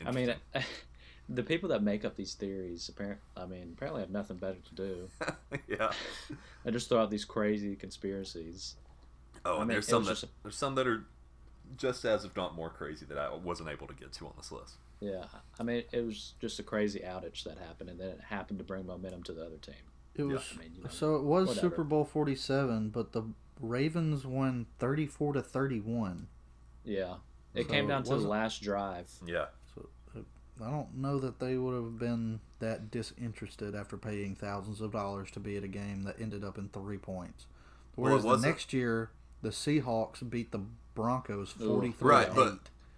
I mean, the people that make up these theories apparently have nothing better to do. Yeah. They just throw out these crazy conspiracies. Oh, and there's some that are just as, if not more crazy, that I wasn't able to get to on this list. Yeah, I mean, it was just a crazy outage that happened, and then it happened to bring momentum to the other team. It was so it was whatever. Super Bowl 47, but the Ravens won 34-31. Yeah, it came down to the last drive. Yeah, so I don't know that they would have been that disinterested after paying thousands of dollars to be at a game that ended up in 3 points. Whereas the next year, the Seahawks beat the Broncos 43-8. Right,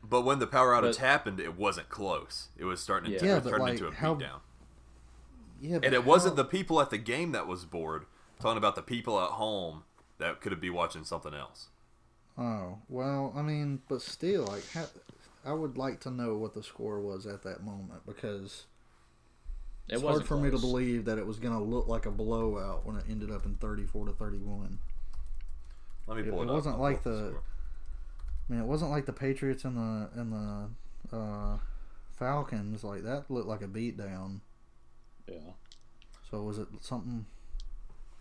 but when the power outage happened, it wasn't close. It was starting to turn into a beatdown. Yeah, and it wasn't the people at the game that was bored. I'm talking about the people at home that could be watching something else. Oh, well, I mean, but still, I would like to know what the score was at that moment, because it's hard for me to believe that it was going to look like a blowout when it ended up in 34-31. Let me pull it up. It wasn't like it wasn't like the Patriots and the Falcons. Like, that looked like a beatdown. Yeah. So was it something?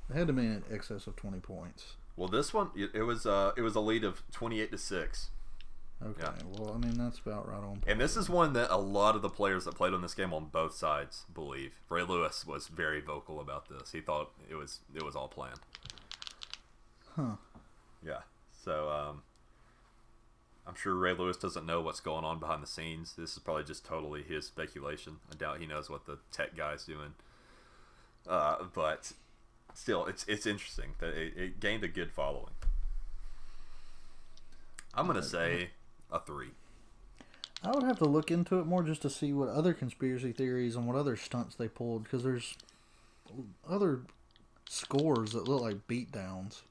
It had to be in excess of 20 points. Well, this one it was a lead of 28-6. Okay. Yeah. Well, I mean, that's about right on. And this is one that a lot of the players that played on this game on both sides believe. Ray Lewis was very vocal about this. He thought it was all planned. Huh. Yeah. So I'm sure Ray Lewis doesn't know what's going on behind the scenes. This is probably just totally his speculation. I doubt he knows what the tech guy's doing. But still, it's interesting that it gained a good following. I'm going to say a 3. I would have to look into it more just to see what other conspiracy theories and what other stunts they pulled, because there's other scores that look like beatdowns.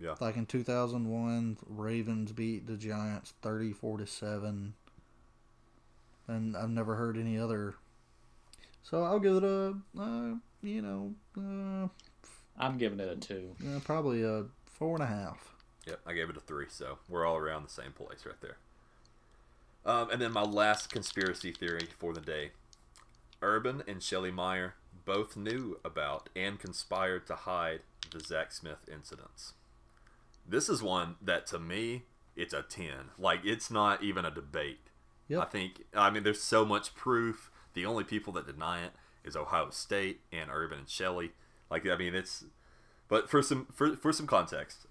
Yeah. Like in 2001, Ravens beat the Giants 34-7. And I've never heard any other. So I'll give it I'm giving it a 2. Probably a 4.5. Yep, I gave it a 3, so we're all around the same place right there. And then my last conspiracy theory for the day. Urban and Shelley Meyer both knew about and conspired to hide the Zach Smith incidents. This is one that, to me, it's a 10. Like, it's not even a debate. Yep. I mean, there's so much proof. The only people that deny it is Ohio State and Urban and Shelley. Like, I mean, it's... But for some context,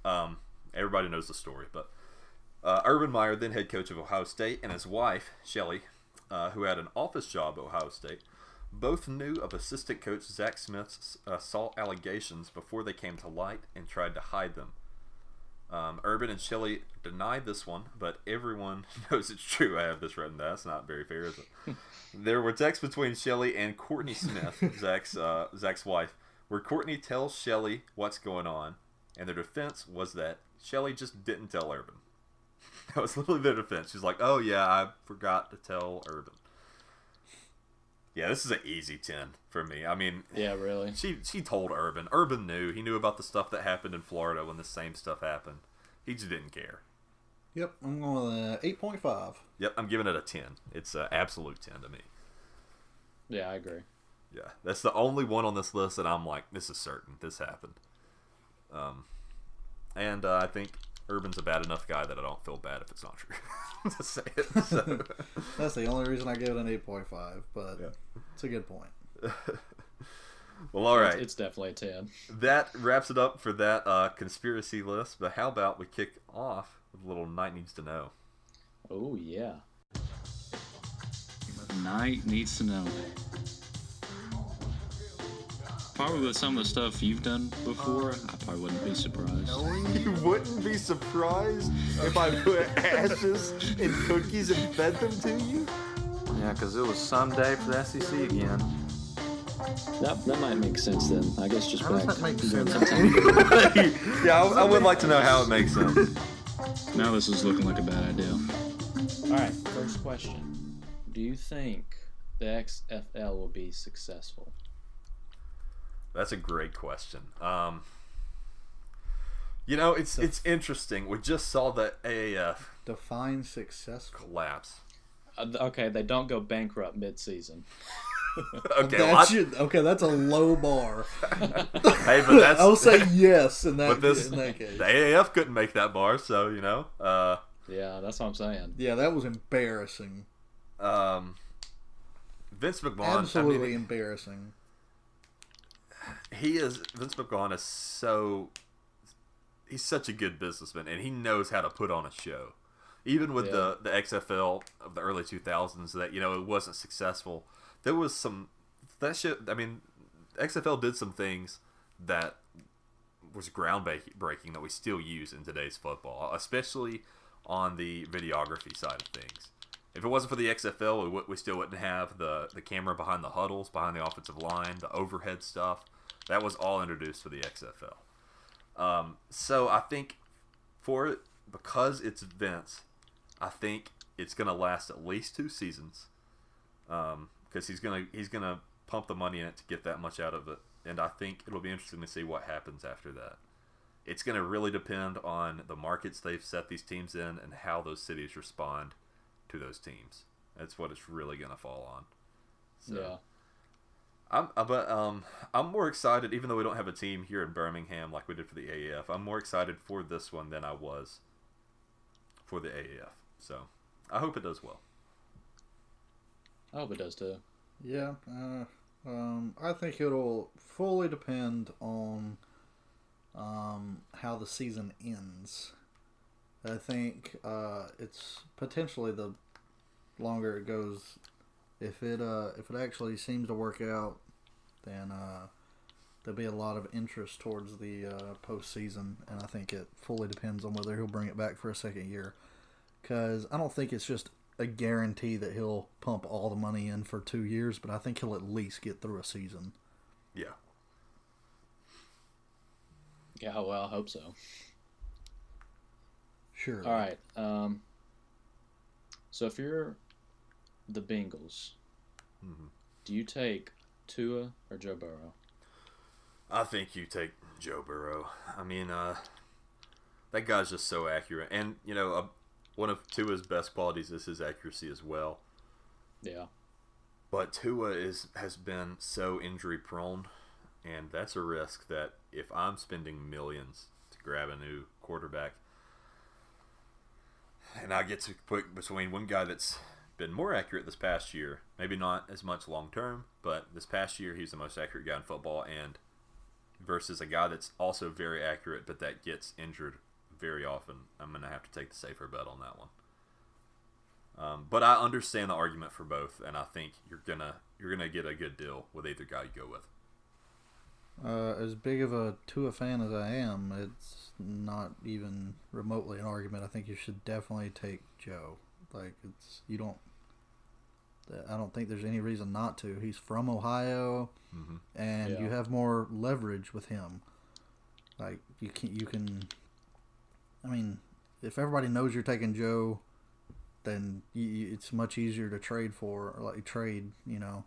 everybody knows the story, but Urban Meyer, then head coach of Ohio State, and his wife, Shelley, who had an office job at Ohio State, Both knew of assistant coach Zach Smith's assault allegations before they came to light and tried to hide them. Urban and Shelley denied this one, but everyone knows it's true. I have this written down. That's not very fair, is it? There were texts between Shelley and Courtney Smith, Zach's wife, where Courtney tells Shelley what's going on, and their defense was that Shelley just didn't tell Urban. That was literally their defense. She's like, "Oh yeah, I forgot to tell Urban." Yeah, this is an easy 10 for me. I mean, Yeah, really. she told Urban. Urban knew. He knew about the stuff that happened in Florida when the same stuff happened. He just didn't care. Yep, I'm going with 8.5. Yep, I'm giving it a 10. It's an absolute 10 to me. Yeah, I agree. Yeah, that's the only one on this list that I'm like, this is certain. This happened. And I think Urban's a bad enough guy that I don't feel bad if it's not true. To say it. So. That's the only reason I give it an 8.5, but it's a good point. Well, all right. It's definitely a 10. That wraps it up for that conspiracy list. But how about we kick off with a little Night Needs to Know? Oh, yeah. Night needs to know. Probably with some of the stuff you've done before, I probably wouldn't be surprised. You wouldn't be surprised if I put ashes in cookies and fed them to you? Yeah, because it was Sunday for the SEC again. That might make sense then. I guess just How does that make sense? Yeah, I would like to know how it makes sense. Now this is looking like a bad idea. Alright, first question. Do you think the XFL will be successful? That's a great question. It's interesting. We just saw the AAF Define success. collapse. Okay, they don't go bankrupt mid-season. Okay, That's a low bar. hey, but that's I'll say yes in that, but this, in that case. the AAF couldn't make that bar, so Yeah, that's what I'm saying. Yeah, that was embarrassing. Vince McMahon. Absolutely embarrassing. Vince McMahon is he's such a good businessman, and he knows how to put on a show. Even with the XFL of the early 2000s, that it wasn't successful. There was XFL did some things that was groundbreaking that we still use in today's football, especially on the videography side of things. If it wasn't for the XFL, we still wouldn't have the camera behind the huddles, behind the offensive line, the overhead stuff. That was all introduced for the XFL. So I think because it's Vince, I think it's going to last at least 2 seasons. Because he's gonna pump the money in it to get that much out of it, and I think it'll be interesting to see what happens after that. It's gonna really depend on the markets they've set these teams in and how those cities respond to those teams. That's what it's really gonna fall on. So, yeah. I'm more excited, even though we don't have a team here in Birmingham like we did for the AAF. I'm more excited for this one than I was for the AAF. So I hope it does well. I hope it does too. Yeah, I think it'll fully depend on how the season ends. I think it's potentially the longer it goes. If it actually seems to work out, then there'll be a lot of interest towards the postseason, and I think it fully depends on whether he'll bring it back for a second year. Because I don't think it's just a guarantee that he'll pump all the money in for 2 years, but I think he'll at least get through a season. Yeah. Yeah, well, I hope so. Sure. All right. So if you're the Bengals, do you take Tua or Joe Burrow? I think you take Joe Burrow. I mean, that guy's just so accurate. And, one of Tua's best qualities is his accuracy as well. Yeah. But Tua has been so injury prone, and that's a risk that if I'm spending millions to grab a new quarterback, and I get to put between one guy that's been more accurate this past year, maybe not as much long term, but this past year he's the most accurate guy in football, and versus a guy that's also very accurate but that gets injured very often, I'm going to have to take the safer bet on that one. But I understand the argument for both, and I think you're gonna get a good deal with either guy you go with. As big of a Tua fan as I am, it's not even remotely an argument. I think you should definitely take Joe. Like, I don't think there's any reason not to. He's from Ohio, and you have more leverage with him. Like, you can. I mean, if everybody knows you're taking Joe, then it's much easier to trade for. You know.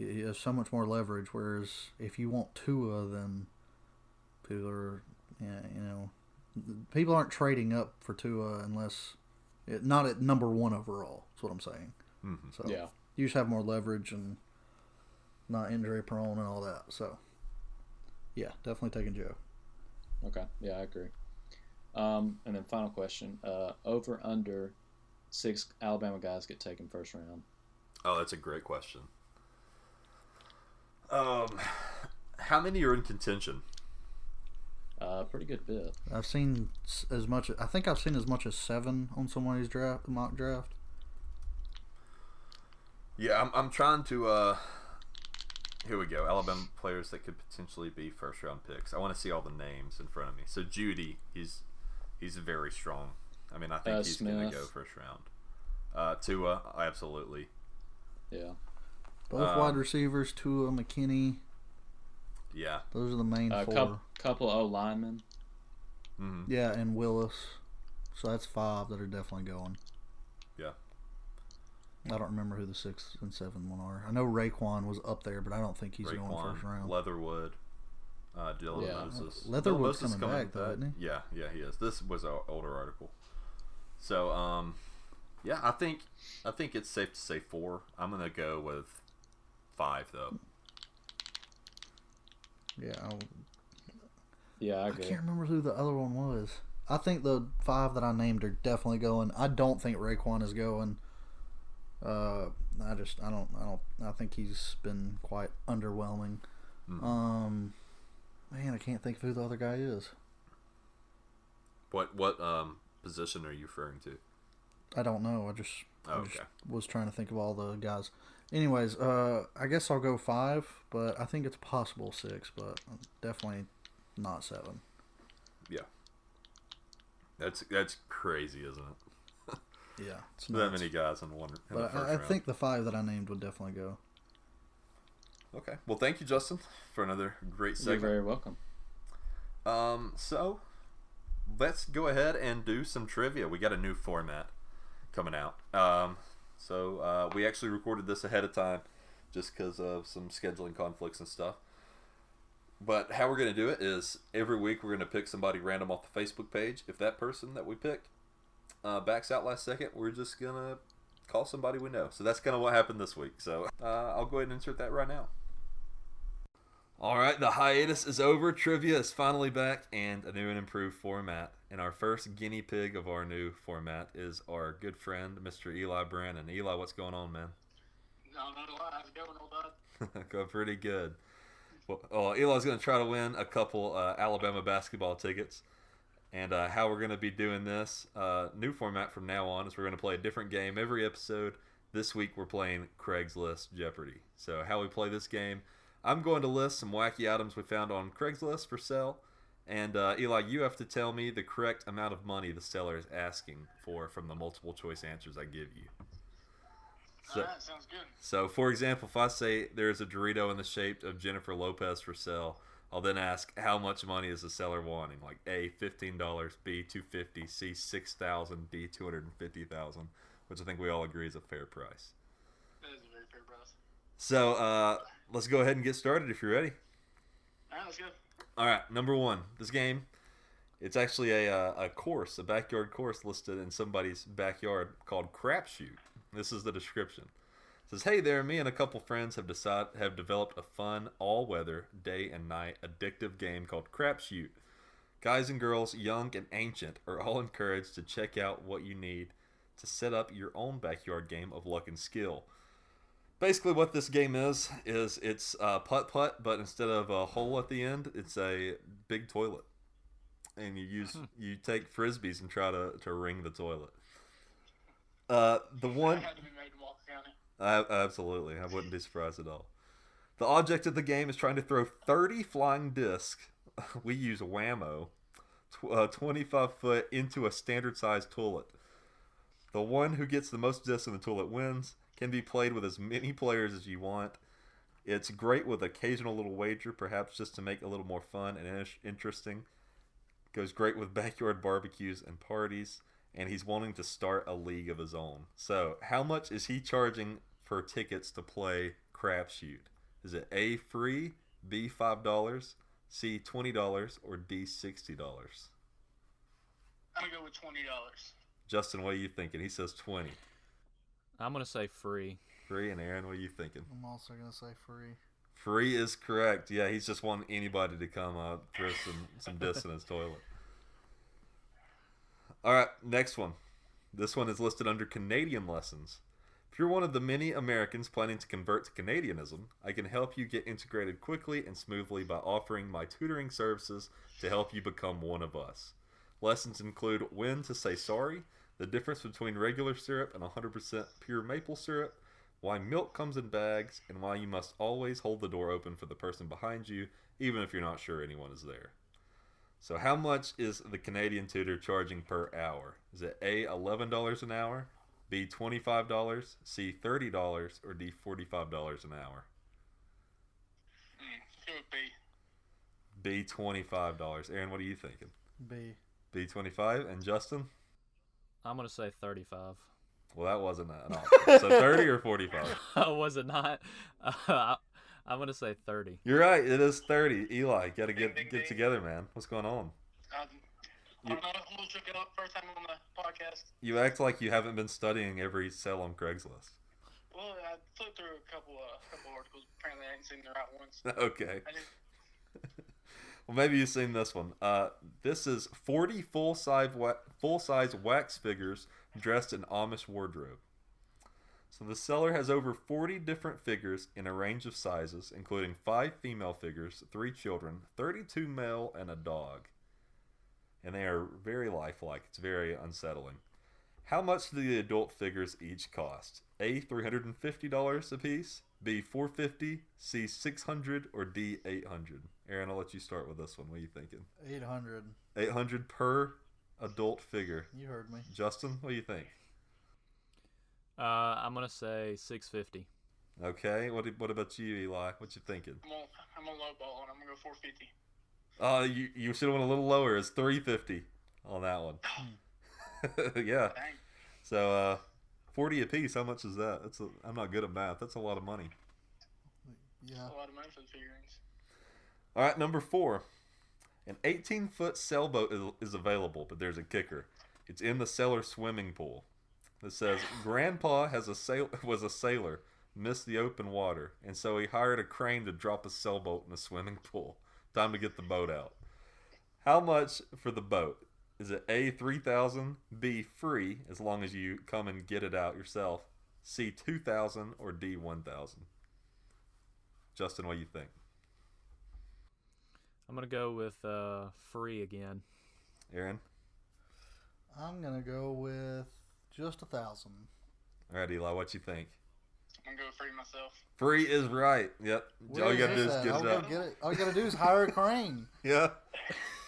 You have so much more leverage, whereas if you want Tua, then people aren't trading up for Tua unless not at number 1 overall. That's what I'm saying. Mm-hmm. So you just have more leverage and not injury prone and all that. So yeah, definitely taking Joe. Okay, yeah, I agree. And then final question: over under 6 Alabama guys get taken first round. Oh, that's a great question. How many are in contention? Pretty good bit. I've seen as much. I think I've seen as much as 7 on somebody's mock draft. Yeah, I'm trying to. Here we go. Alabama players that could potentially be first round picks. I want to see all the names in front of me. So Judy, he's very strong. I mean, I think he's going to go first round. Tua, absolutely. Yeah. Both wide receivers, Tua, McKinney. Yeah. Those are the main 4. Couple O linemen. Mm-hmm. Yeah, and Willis. So that's 5 that are definitely going. Yeah. I don't remember who the 6 and 7 one are. I know Raekwon was up there, but I don't think he's going first round. Leatherwood, Dylan Moses. Leatherwood's coming back, though, isn't he? Yeah, he is. This was an older article. So, yeah, I think it's safe to say 4. I'm gonna go with 5 though. Yeah, I agree. I can't remember who the other one was. I think the 5 that I named are definitely going. I don't think Raekwon is going. I think he's been quite underwhelming. Man, I can't think of who the other guy is. What position are you referring to? I don't know. I just was trying to think of all the guys. Anyways, I guess I'll go 5, but I think it's possible 6, but definitely not 7. Yeah. That's crazy, isn't it? Yeah, it's that many guys in one. But I think the 5 that I named would definitely go. Okay. Well, thank you, Justin, for another great segment. You're very welcome. So let's go ahead and do some trivia. We got a new format coming out. So we actually recorded this ahead of time just because of some scheduling conflicts and stuff. But how we're going to do it is every week we're going to pick somebody random off the Facebook page. If that person that we pick backs out last second, we're just going to call somebody we know. So that's kind of what happened this week. So I'll go ahead and insert that right now. All right, the hiatus is over. Trivia is finally back and a new and improved format. And our first guinea pig of our new format is our good friend, Mr. Eli Brannon. Eli, what's going on, man? No, not a lot. How's it going, old bud? Going pretty good. Well, Eli's going to try to win a couple Alabama basketball tickets. And how we're going to be doing this new format from now on is we're going to play a different game every episode. This week we're playing Craigslist Jeopardy. So how we play this game, I'm going to list some wacky items we found on Craigslist for sale. And Eli, you have to tell me the correct amount of money the seller is asking for from the multiple choice answers I give you. So, Alright, sounds good. So, for example, if I say there's a Dorito in the shape of Jennifer Lopez for sale, I'll then ask how much money is the seller wanting? Like A, $15, B, $250, C, $6,000, D, $250,000, which I think we all agree is a fair price. That is a very fair price. So, let's go ahead and get started if you're ready. Alright, let's go. All right, number 1. This game, it's actually a course, a backyard course listed in somebody's backyard called Crapshoot. This is the description. It says, "Hey there, me and a couple friends have developed a fun, all-weather, day and night addictive game called Crapshoot. Guys and girls, young and ancient, are all encouraged to check out what you need to set up your own backyard game of luck and skill." Basically, what this game is it's putt-putt, but instead of a hole at the end, it's a big toilet. And you take Frisbees and try to ring the toilet. The one... It had to be made in Walker County. Absolutely. I wouldn't be surprised at all. The object of the game is trying to throw 30 flying discs. We use whammo. 25 foot into a standard-sized toilet. The one who gets the most discs in the toilet wins. Can be played with as many players as you want. It's great with occasional little wager, perhaps just to make it a little more fun and interesting. Goes great with backyard barbecues and parties. And he's wanting to start a league of his own. So, how much is he charging for tickets to play Crapshoot? Is it A, free, B, $5, C, $20, or D, $60? I'm gonna go with $20. Justin, what are you thinking? He says 20. I'm gonna say free. Free, and Aaron, what are you thinking? I'm also gonna say free. Free is correct. Yeah, he's just wanting anybody to come throw some discs in his toilet. All right, next one. This one is listed under Canadian lessons. If you're one of the many Americans planning to convert to Canadianism, I can help you get integrated quickly and smoothly by offering my tutoring services to help you become one of us. Lessons include when to say sorry, the difference between regular syrup and 100% pure maple syrup, why milk comes in bags, and why you must always hold the door open for the person behind you, even if you're not sure anyone is there. So how much is the Canadian tutor charging per hour? Is it A, $11 an hour, B, $25, C, $30, or D, $45 an hour? Go with B. B, $25. Aaron, what are you thinking? B. B, 25, and Justin? I'm gonna say 35. Well, that wasn't an option. So 30 or 45? Was it not? I'm gonna say 30. You're right. It is 30. Eli, gotta get together, man. What's going on? I'm not a little shook up. First time on the podcast. You act like you haven't been studying every sale on Craigslist. Well, I flipped through a couple articles. Apparently, I ain't seen the right ones. Okay. I didn't. Well, maybe you've seen this one. This is 40 full-size wax figures dressed in Amish wardrobe. So the seller has over 40 different figures in a range of sizes, including 5 female figures, 3 children, 32 male, and a dog. And they are very lifelike. It's very unsettling. How much do the adult figures each cost? A, $350 a piece, B, $450, C, $600, or D, $800? Aaron, I'll let you start with this one. What are you thinking? 800. $800 per adult figure. You heard me. Justin, what do you think? I'm gonna say $650. Okay. What about you, Eli? What you thinking? I'm a low ball, and I'm gonna go $450. You should have went a little lower. It's $350 on that one. Yeah. Dang. So 40 a piece. How much is that? I'm not good at math. That's a lot of money. Yeah. That's a lot of money for the figurines. All right, number 4. An 18-foot sailboat is available, but there's a kicker. It's in the seller's swimming pool. It says, Grandpa was a sailor, missed the open water, and so he hired a crane to drop a sailboat in the swimming pool. Time to get the boat out. How much for the boat? Is it A, $3,000, B, free, as long as you come and get it out yourself, C, $2,000, or D, $1,000? Justin, what do you think? I'm gonna go with free again. Aaron? I'm gonna go with just 1,000. All right, Eli, what you think? I'm gonna go free myself. Free is right. Yep. All you gotta do is get it out. All you gotta do is hire a crane. Yeah.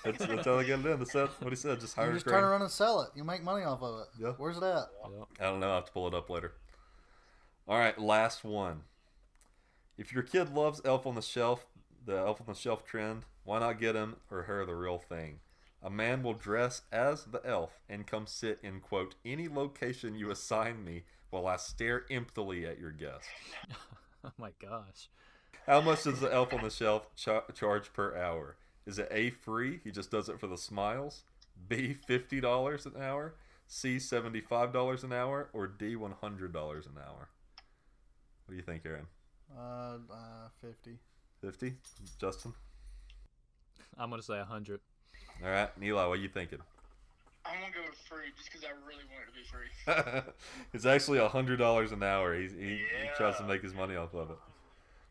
That's all you gotta do. What he said, just hire You a just crane. turn around and sell it. You make money off of it. Yeah. Where's it at? Yep. I don't know. I'll have to pull it up later. All right, last one. If your kid loves Elf on the Shelf, the Elf on the Shelf trend, why not get him or her the real thing? A man will dress as the elf and come sit in, quote, any location you assign me while I stare emptily at your guest. Oh my gosh. How much does the Elf on the Shelf charge per hour? Is it A, free? He just does it for the smiles. B, $50 an hour. C, $75 an hour. Or D, $100 an hour? What do you think, Aaron? 50. 50? Justin? I'm gonna say 100. All right, Eli, what are you thinking? I'm gonna go with free just because I really want it to be free. It's actually $100 an hour. He tries to make his money off of it,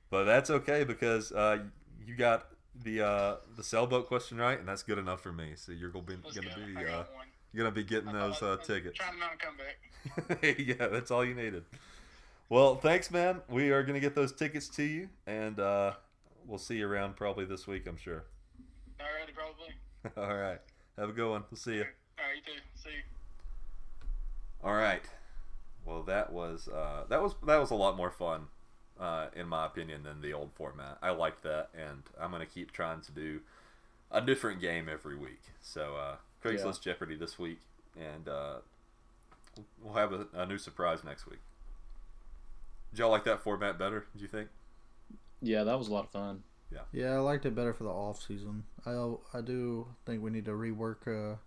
but that's okay because you got the sailboat question right, and that's good enough for me. So you're gonna be You're gonna be getting those tickets. Trying to not come back. There you go. That's all you needed. Well, thanks, man. We are gonna get those tickets to you, and we'll see you around probably this week, I'm sure. Alrighty, probably. All right. Have a good one. We'll see you. Alright, you too. See you. All right. Well, that was a lot more fun, in my opinion, than the old format. I like that, and I'm gonna keep trying to do a different game every week. So Craigslist Jeopardy this week, and we'll have a new surprise next week. Did y'all like that format better? Do you think? Yeah, that was a lot of fun. Yeah, I liked it better for the off season. I do think we need to rework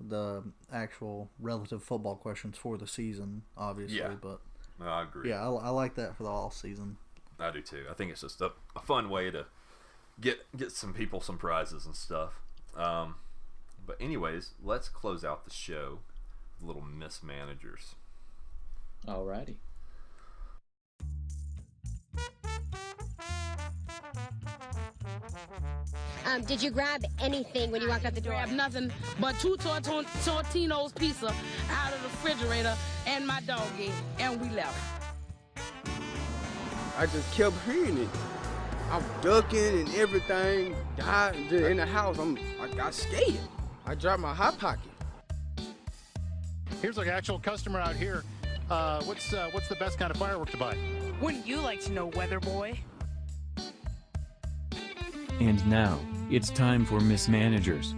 the actual relative football questions for the season, obviously. Yeah. But No, I agree. yeah, I like that for the off season. I do too. I think it's just a fun way to get some people some prizes and stuff. But anyways, let's close out the show with little mismanagers. Alrighty. Did you grab anything when you walked out the door? Grab nothing but two Tortino's pizza out of the refrigerator and my doggy, and we left. I just kept hearing it. I'm ducking and everything. God, in the house, I got scared. I dropped my hot pocket. Here's an actual customer out here. What's the best kind of firework to buy? Wouldn't you like to know, Weather Boy? And now, it's time for mismanagers.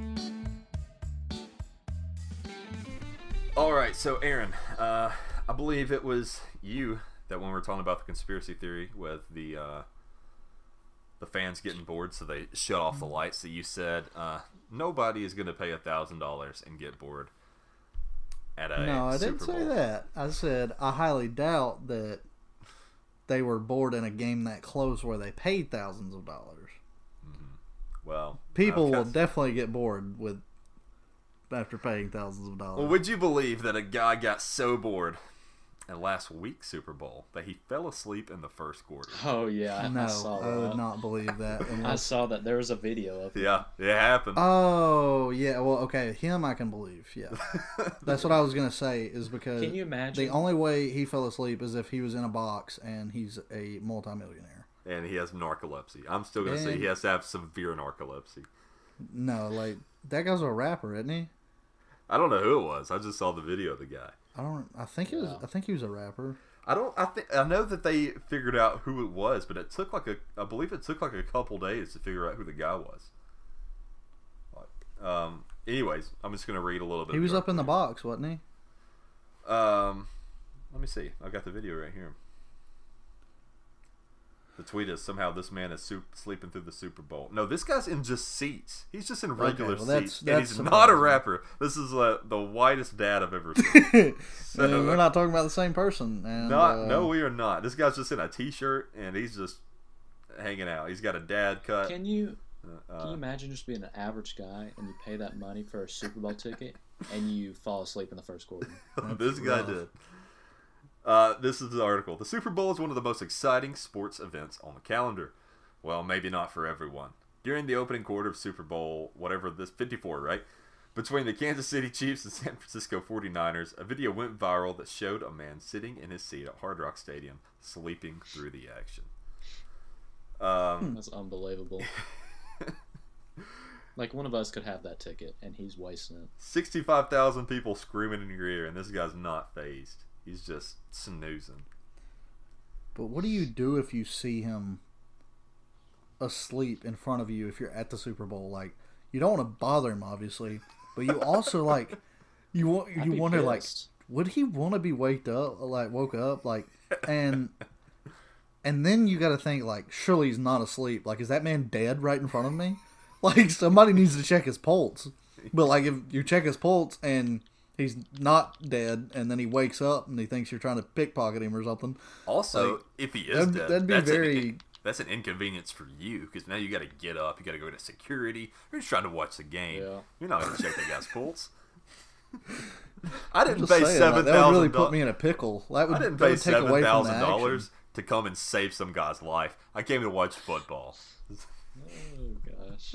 All right, so Aaron, I believe it was you that when we were talking about the conspiracy theory with the fans getting bored, so they shut off the lights, that you said nobody is going to pay $1,000 and get bored at a No, I Super didn't say Bowl. that. I said I highly doubt that they were bored in a game that close where they paid thousands of dollars. Well, People will definitely get bored after paying thousands of dollars. Well, would you believe that a guy got so bored at last week's Super Bowl that he fell asleep in the first quarter? Oh yeah, No, I saw that. I would not believe that. I saw that. There was a video of it. Yeah, it happened. Oh, yeah. Well, okay. Him I can believe. Yeah. That's what I was going to say is because Can you imagine? the only way he fell asleep is if he was in a box and he's a multimillionaire. And he has narcolepsy. I'm still going to say he has to have severe narcolepsy. No, like, that guy's a rapper, isn't he? I don't know who it was. I just saw the video of the guy. I think he was a rapper. I know that they figured out who it was, but it took I believe it took like a couple days to figure out who the guy was. Anyways, I'm just gonna read a little bit. He was up in the box, wasn't he? Let me see. I've got the video right here. The tweet is, somehow this man is sleeping through the Super Bowl. No, this guy's in just seats. He's just in regular seats. And he's not a rapper. This is the whitest dad I've ever seen. So, we're not talking about the same person. And, no, we are not. This guy's just in a t-shirt, and he's just hanging out. He's got a dad cut. Can you imagine just being an average guy and you pay that money for a Super Bowl ticket and you fall asleep in the first quarter? This guy did. This is the article. The Super Bowl is one of the most exciting sports events on the calendar. Well, maybe not for everyone. During the opening quarter of Super Bowl, 54, right? Between the Kansas City Chiefs and San Francisco 49ers, a video went viral that showed a man sitting in his seat at Hard Rock Stadium, sleeping through the action. That's unbelievable. Like, one of us could have that ticket, and he's wasting it. 65,000 people screaming in your ear, and this guy's not fazed. He's just snoozing. But what do you do if you see him asleep in front of you if you're at the Super Bowl? Like, you don't want to bother him, obviously, but you also like you wonder like, would he want to be woke up like, and then you got to think like, surely he's not asleep. Like, is that man dead right in front of me? Like, somebody needs to check his pulse. But like, if you check his pulse and he's not dead, and then he wakes up and he thinks you're trying to pickpocket him or something. Also, like, if he is dead, that'd be that's an inconvenience for you, because now you got to get up, you got to go to security. You're just trying to watch the game. Yeah. You're not going to check that guy's pulse. I didn't pay $7,000. That would really put me in a pickle. I didn't pay $7,000 to come and save some guy's life. I came to watch football. Oh gosh.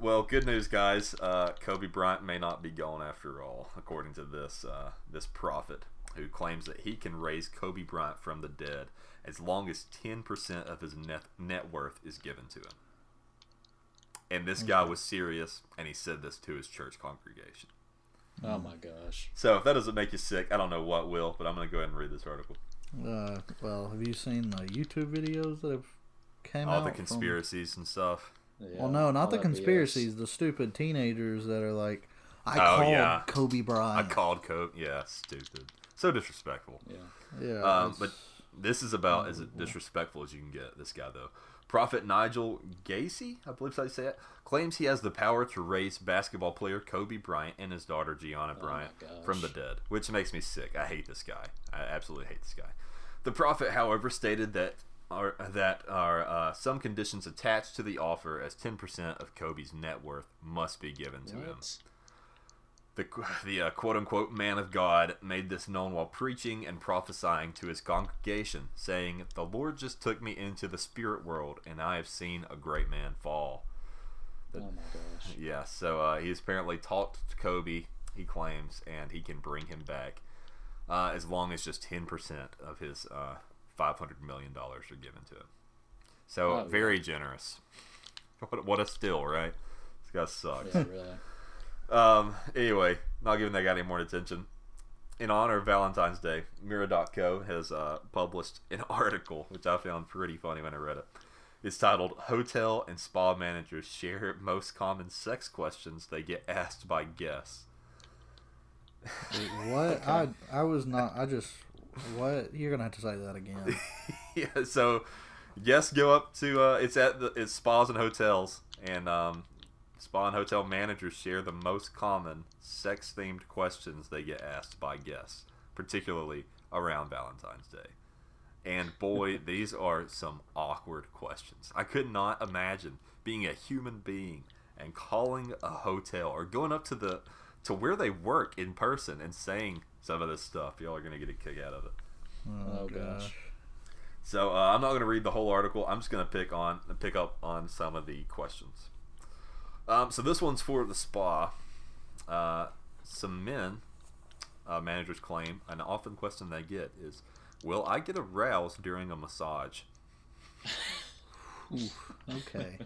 Well, good news, guys. Kobe Bryant may not be gone after all, according to this prophet who claims that he can raise Kobe Bryant from the dead as long as 10% of his net worth is given to him. And this guy was serious, and he said this to his church congregation. Oh my gosh. So if that doesn't make you sick, I don't know what will, but I'm going to go ahead and read this article. Well, have you seen the YouTube videos that have came out? All the conspiracies and stuff. Yeah, well, no, not the conspiracies. The stupid teenagers that are like, I called Kobe Bryant. I called Kobe. Yeah, stupid. So disrespectful. Yeah. But this is about as disrespectful as you can get. This guy, though. Prophet Nigel Gacy, I believe that's how you say it, claims he has the power to raise basketball player Kobe Bryant and his daughter Gianna Bryant from the dead, which makes me sick. I hate this guy. I absolutely hate this guy. The prophet, however, stated that some conditions attached to the offer, as 10% of Kobe's net worth must be given to him. The quote-unquote man of God made this known while preaching and prophesying to his congregation, saying, "The Lord just took me into the spirit world, and I have seen a great man fall." Oh my gosh. Yeah, so he's apparently talked to Kobe, he claims, and he can bring him back as long as just 10% of his $500 million are given to him. So, very generous. What a steal, right? This guy sucks. Yeah, really. Anyway, not giving that guy any more attention. In honor of Valentine's Day, Mirror.co has published an article, which I found pretty funny when I read it. It's titled, "Hotel and Spa Managers Share Most Common Sex Questions They Get Asked by Guests." What? I was not, what? You're going to have to say that again. Yeah, so guests go up to, it's spas and hotels, and spa and hotel managers share the most common sex-themed questions they get asked by guests, particularly around Valentine's Day. And boy, these are some awkward questions. I could not imagine being a human being and calling a hotel or going up to where they work in person and saying some of this stuff. Y'all are going to get a kick out of it. Oh gosh. So I'm not going to read the whole article. I'm just going to pick up on some of the questions. So this one's for the spa. Some men, managers claim, an often question they get is, "Will I get aroused during a massage?" Okay.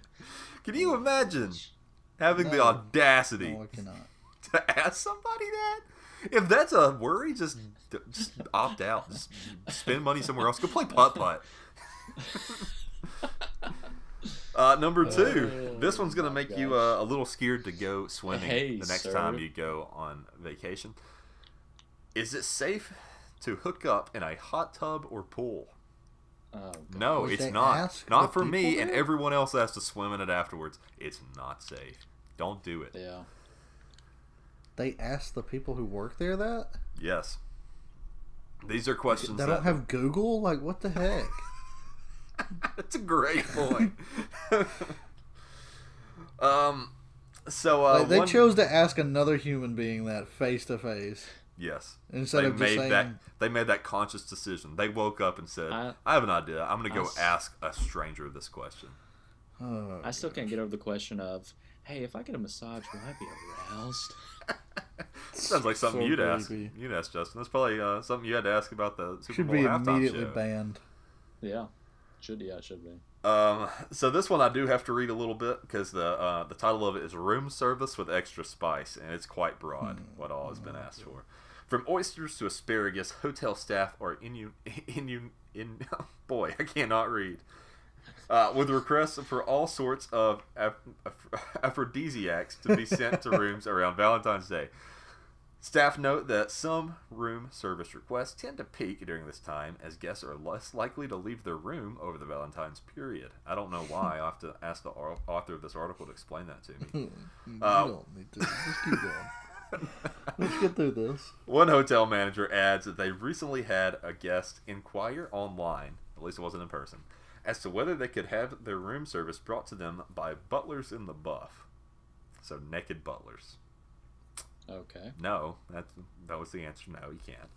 Can you imagine having the audacity No, I cannot. to ask somebody that? If that's a worry, just opt out. Just spend money somewhere else. Go play putt-putt. Number 2. This one's going to make you a little scared to go swimming the next time you go on vacation. Is it safe to hook up in a hot tub or pool? No, it's not. Not for me, and everyone else has to swim in it afterwards. It's not safe. Don't do it. Yeah. They ask the people who work there that? Yes. These are questions They don't have Google? Like, what the heck? That's a great point. They chose to ask another human being that face to face. Yes. Instead of just saying, they made that conscious decision. They woke up and said, I have an idea. I'm going to go ask a stranger this question. Oh, I still can't get over the question of, hey, if I get a massage, will I be aroused? Sounds like something you'd ask. You'd ask, Justin. That's probably something you had to ask about the Super Bowl halftime show. Should be immediately banned. Yeah. Should be. So this one I do have to read a little bit because the title of it is "Room Service with Extra Spice," and it's quite broad what all has been asked for. From oysters to asparagus, hotel staff are boy, I cannot read. With requests for all sorts of aphrodisiacs to be sent to rooms around Valentine's Day. Staff note that some room service requests tend to peak during this time, as guests are less likely to leave their room over the Valentine's period. I don't know why. I'll have to ask the author of this article to explain that to me. You don't need to. Just keep going. Let's get through this. One hotel manager adds that they recently had a guest inquire online, at least it wasn't in person, as to whether they could have their room service brought to them by butlers in the buff. So naked butlers. Okay. No, that was the answer. No, you can't.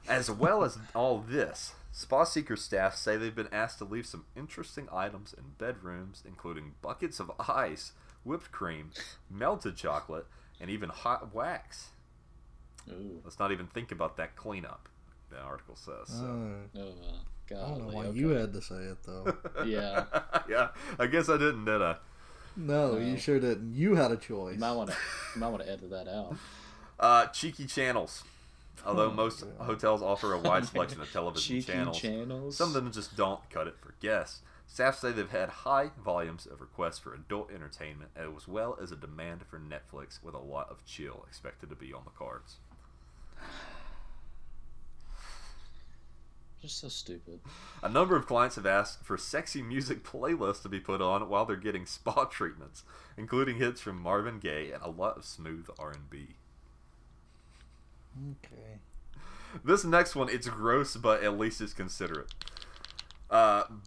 As well as all this, Spa Seeker staff say they've been asked to leave some interesting items in bedrooms, including buckets of ice whipped cream, melted chocolate, and even hot wax. Ooh. Let's not even think about that cleanup, the article says. So. God. I don't know why you had to say it, though. Yeah. Yeah, I guess I didn't, did I? No, you sure didn't. You had a choice. You might want to edit that out. Cheeky channels. Although most hotels offer a wide selection of television channels, some of them just don't cut it for guests. Staff say they've had high volumes of requests for adult entertainment, as well as a demand for Netflix, with a lot of chill expected to be on the cards. Just so stupid. A number of clients have asked for sexy music playlists to be put on while they're getting spa treatments, including hits from Marvin Gaye and a lot of smooth R&B. Okay. This next one, it's gross, but at least it's considerate.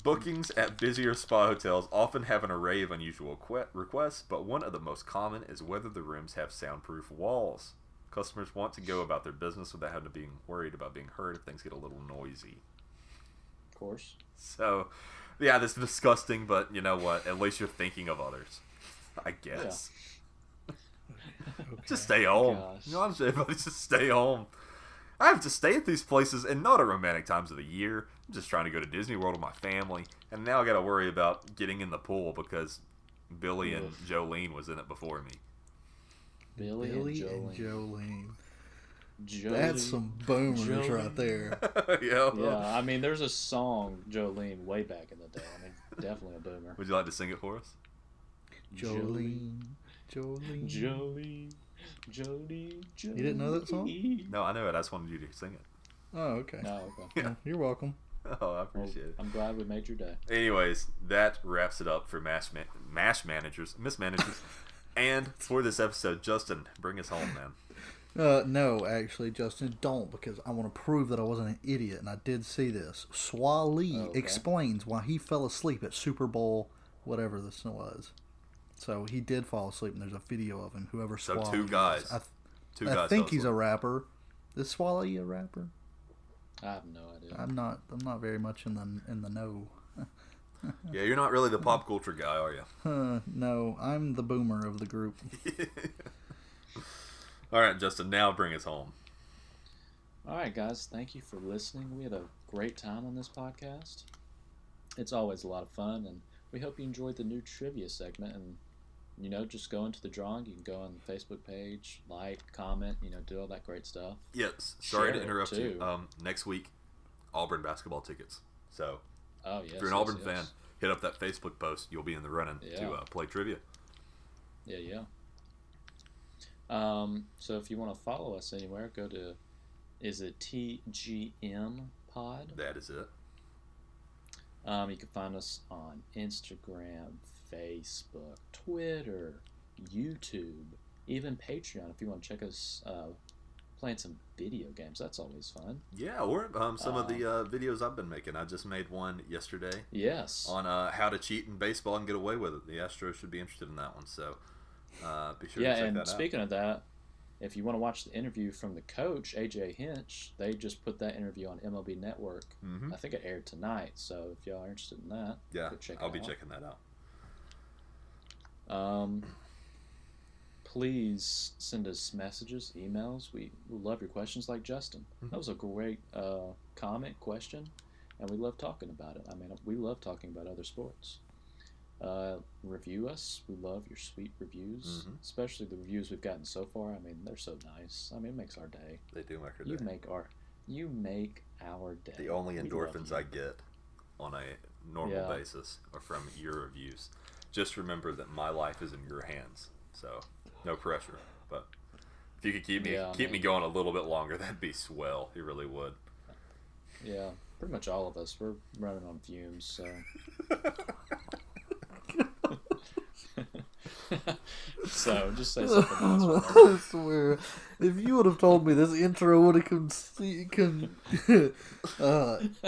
Bookings at busier spa hotels often have an array of unusual requests, but one of the most common is whether the rooms have soundproof walls. Customers want to go about their business without having to be worried about being heard if things get a little noisy. Of course. So, yeah, this is disgusting, but you know what? At least you're thinking of others, I guess. Yeah. Okay. Just stay home. You know, everybody just stay home. I have to stay at these places, and not at romantic times of the year. I'm just trying to go to Disney World with my family, and now I got to worry about getting in the pool because Billy and Jolene was in it before me. Billy and Jolene. That's some boomers right there. Yeah, I mean, there's a song, Jolene, way back in the day. I mean, definitely a boomer. Would you like to sing it for us? Jolene. Jolene. You didn't know that song? No, I know it. I just wanted you to sing it. Oh, okay. Oh, okay. Well, you're welcome. Oh, I appreciate it. I'm glad we made your day. Anyways, that wraps it up for Miss Managers. And for this episode, Justin, bring us home, man. No, actually, Justin, don't, because I want to prove that I wasn't an idiot, and I did see this. Swali explains why he fell asleep at Super Bowl, whatever this was. So he did fall asleep, and there's a video of him. Whoever Swali. So two guys. I think he's a rapper. Is Swali a rapper? I have no idea. I'm not very much in the know. Yeah, you're not really the pop culture guy, are you? No, I'm the boomer of the group. All right, Justin, now bring us home. All right, guys, thank you for listening. We had a great time on this podcast. It's always a lot of fun, and we hope you enjoyed the new trivia segment. And, you know, just go into the drawing. You can go on the Facebook page, like, comment, you know, do all that great stuff. Yes, sorry to interrupt you. Next week, Auburn basketball tickets. So, if you're an Auburn fan, hit up that Facebook post. You'll be in the running to play trivia. Yeah. So if you want to follow us anywhere, go to, is it TGM Pod? That is it. You can find us on Instagram, Facebook, Twitter, YouTube, even Patreon if you want to check us playing some video games. That's always fun. Yeah, or some of the videos I've been making. I just made one yesterday. Yes. On how to cheat in baseball and get away with it. The Astros should be interested in that one, so be sure to check that out. Yeah, and speaking of that, if you want to watch the interview from the coach, AJ Hinch, they just put that interview on MLB Network. Mm-hmm. I think it aired tonight, so if y'all are interested in that, I'll be checking that out. Please send us messages, emails. We love your questions like Justin. Mm-hmm. That was a great comment, question, and we love talking about it. I mean, we love talking about other sports. Review us. We love your sweet reviews, especially the reviews we've gotten so far. I mean, they're so nice. I mean, it makes our day. They do make our day. You make our day. The only endorphins I get on a normal basis are from your reviews. Just remember that my life is in your hands, so no pressure. But if you could keep me going a little bit longer, that'd be swell. You really would. Yeah, pretty much all of us. We're running on fumes, so. So just say something else. I swear, if you would have told me this intro would have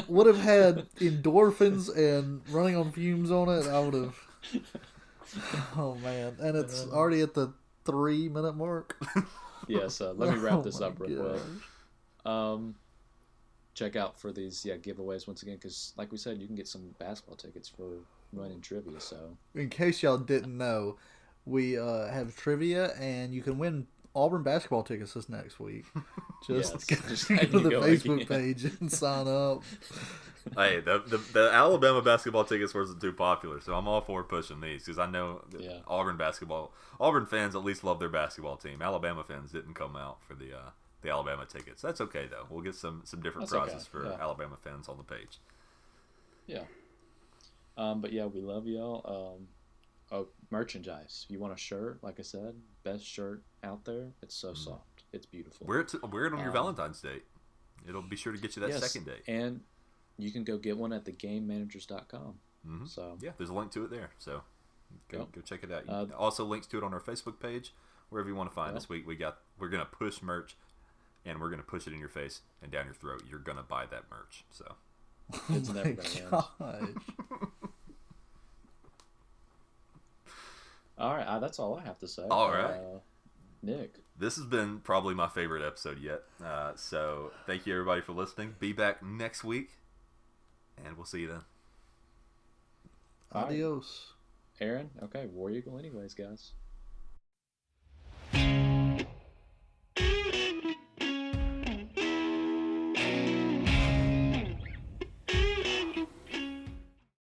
would have had endorphins and running on fumes on it, I would have. Oh man, and it's already at the 3-minute mark. Yeah, so let me wrap this up real quick. Check out for these giveaways once again, because like we said, you can get some basketball tickets for winning trivia. So in case y'all didn't know, we have trivia, and you can win Auburn basketball tickets this next week. Just go to the Facebook page and sign up. Hey, the Alabama basketball tickets wasn't too popular, so I'm all for pushing these because I know Auburn fans at least love their basketball team. Alabama fans didn't come out for the Alabama tickets. That's okay though. We'll get some different prizes for Alabama fans on the page. Yeah. But yeah, we love y'all. Merchandise. If you want a shirt, like I said, best shirt out there. It's so soft. It's beautiful. Wear it on your Valentine's date. It'll be sure to get you that second date. And you can go get one at thegamemanagers.com. Mm-hmm. So yeah, there's a link to it there. So go check it out. Also links to it on our Facebook page, wherever you want to find us. We're gonna push merch, and we're gonna push it in your face and down your throat. You're gonna buy that merch. So it's never gonna end. All right, that's all I have to say. All right, Nick. This has been probably my favorite episode yet. So thank you everybody for listening. Be back next week, and we'll see you then. Adios. Aaron, okay, War Eagle anyways, guys.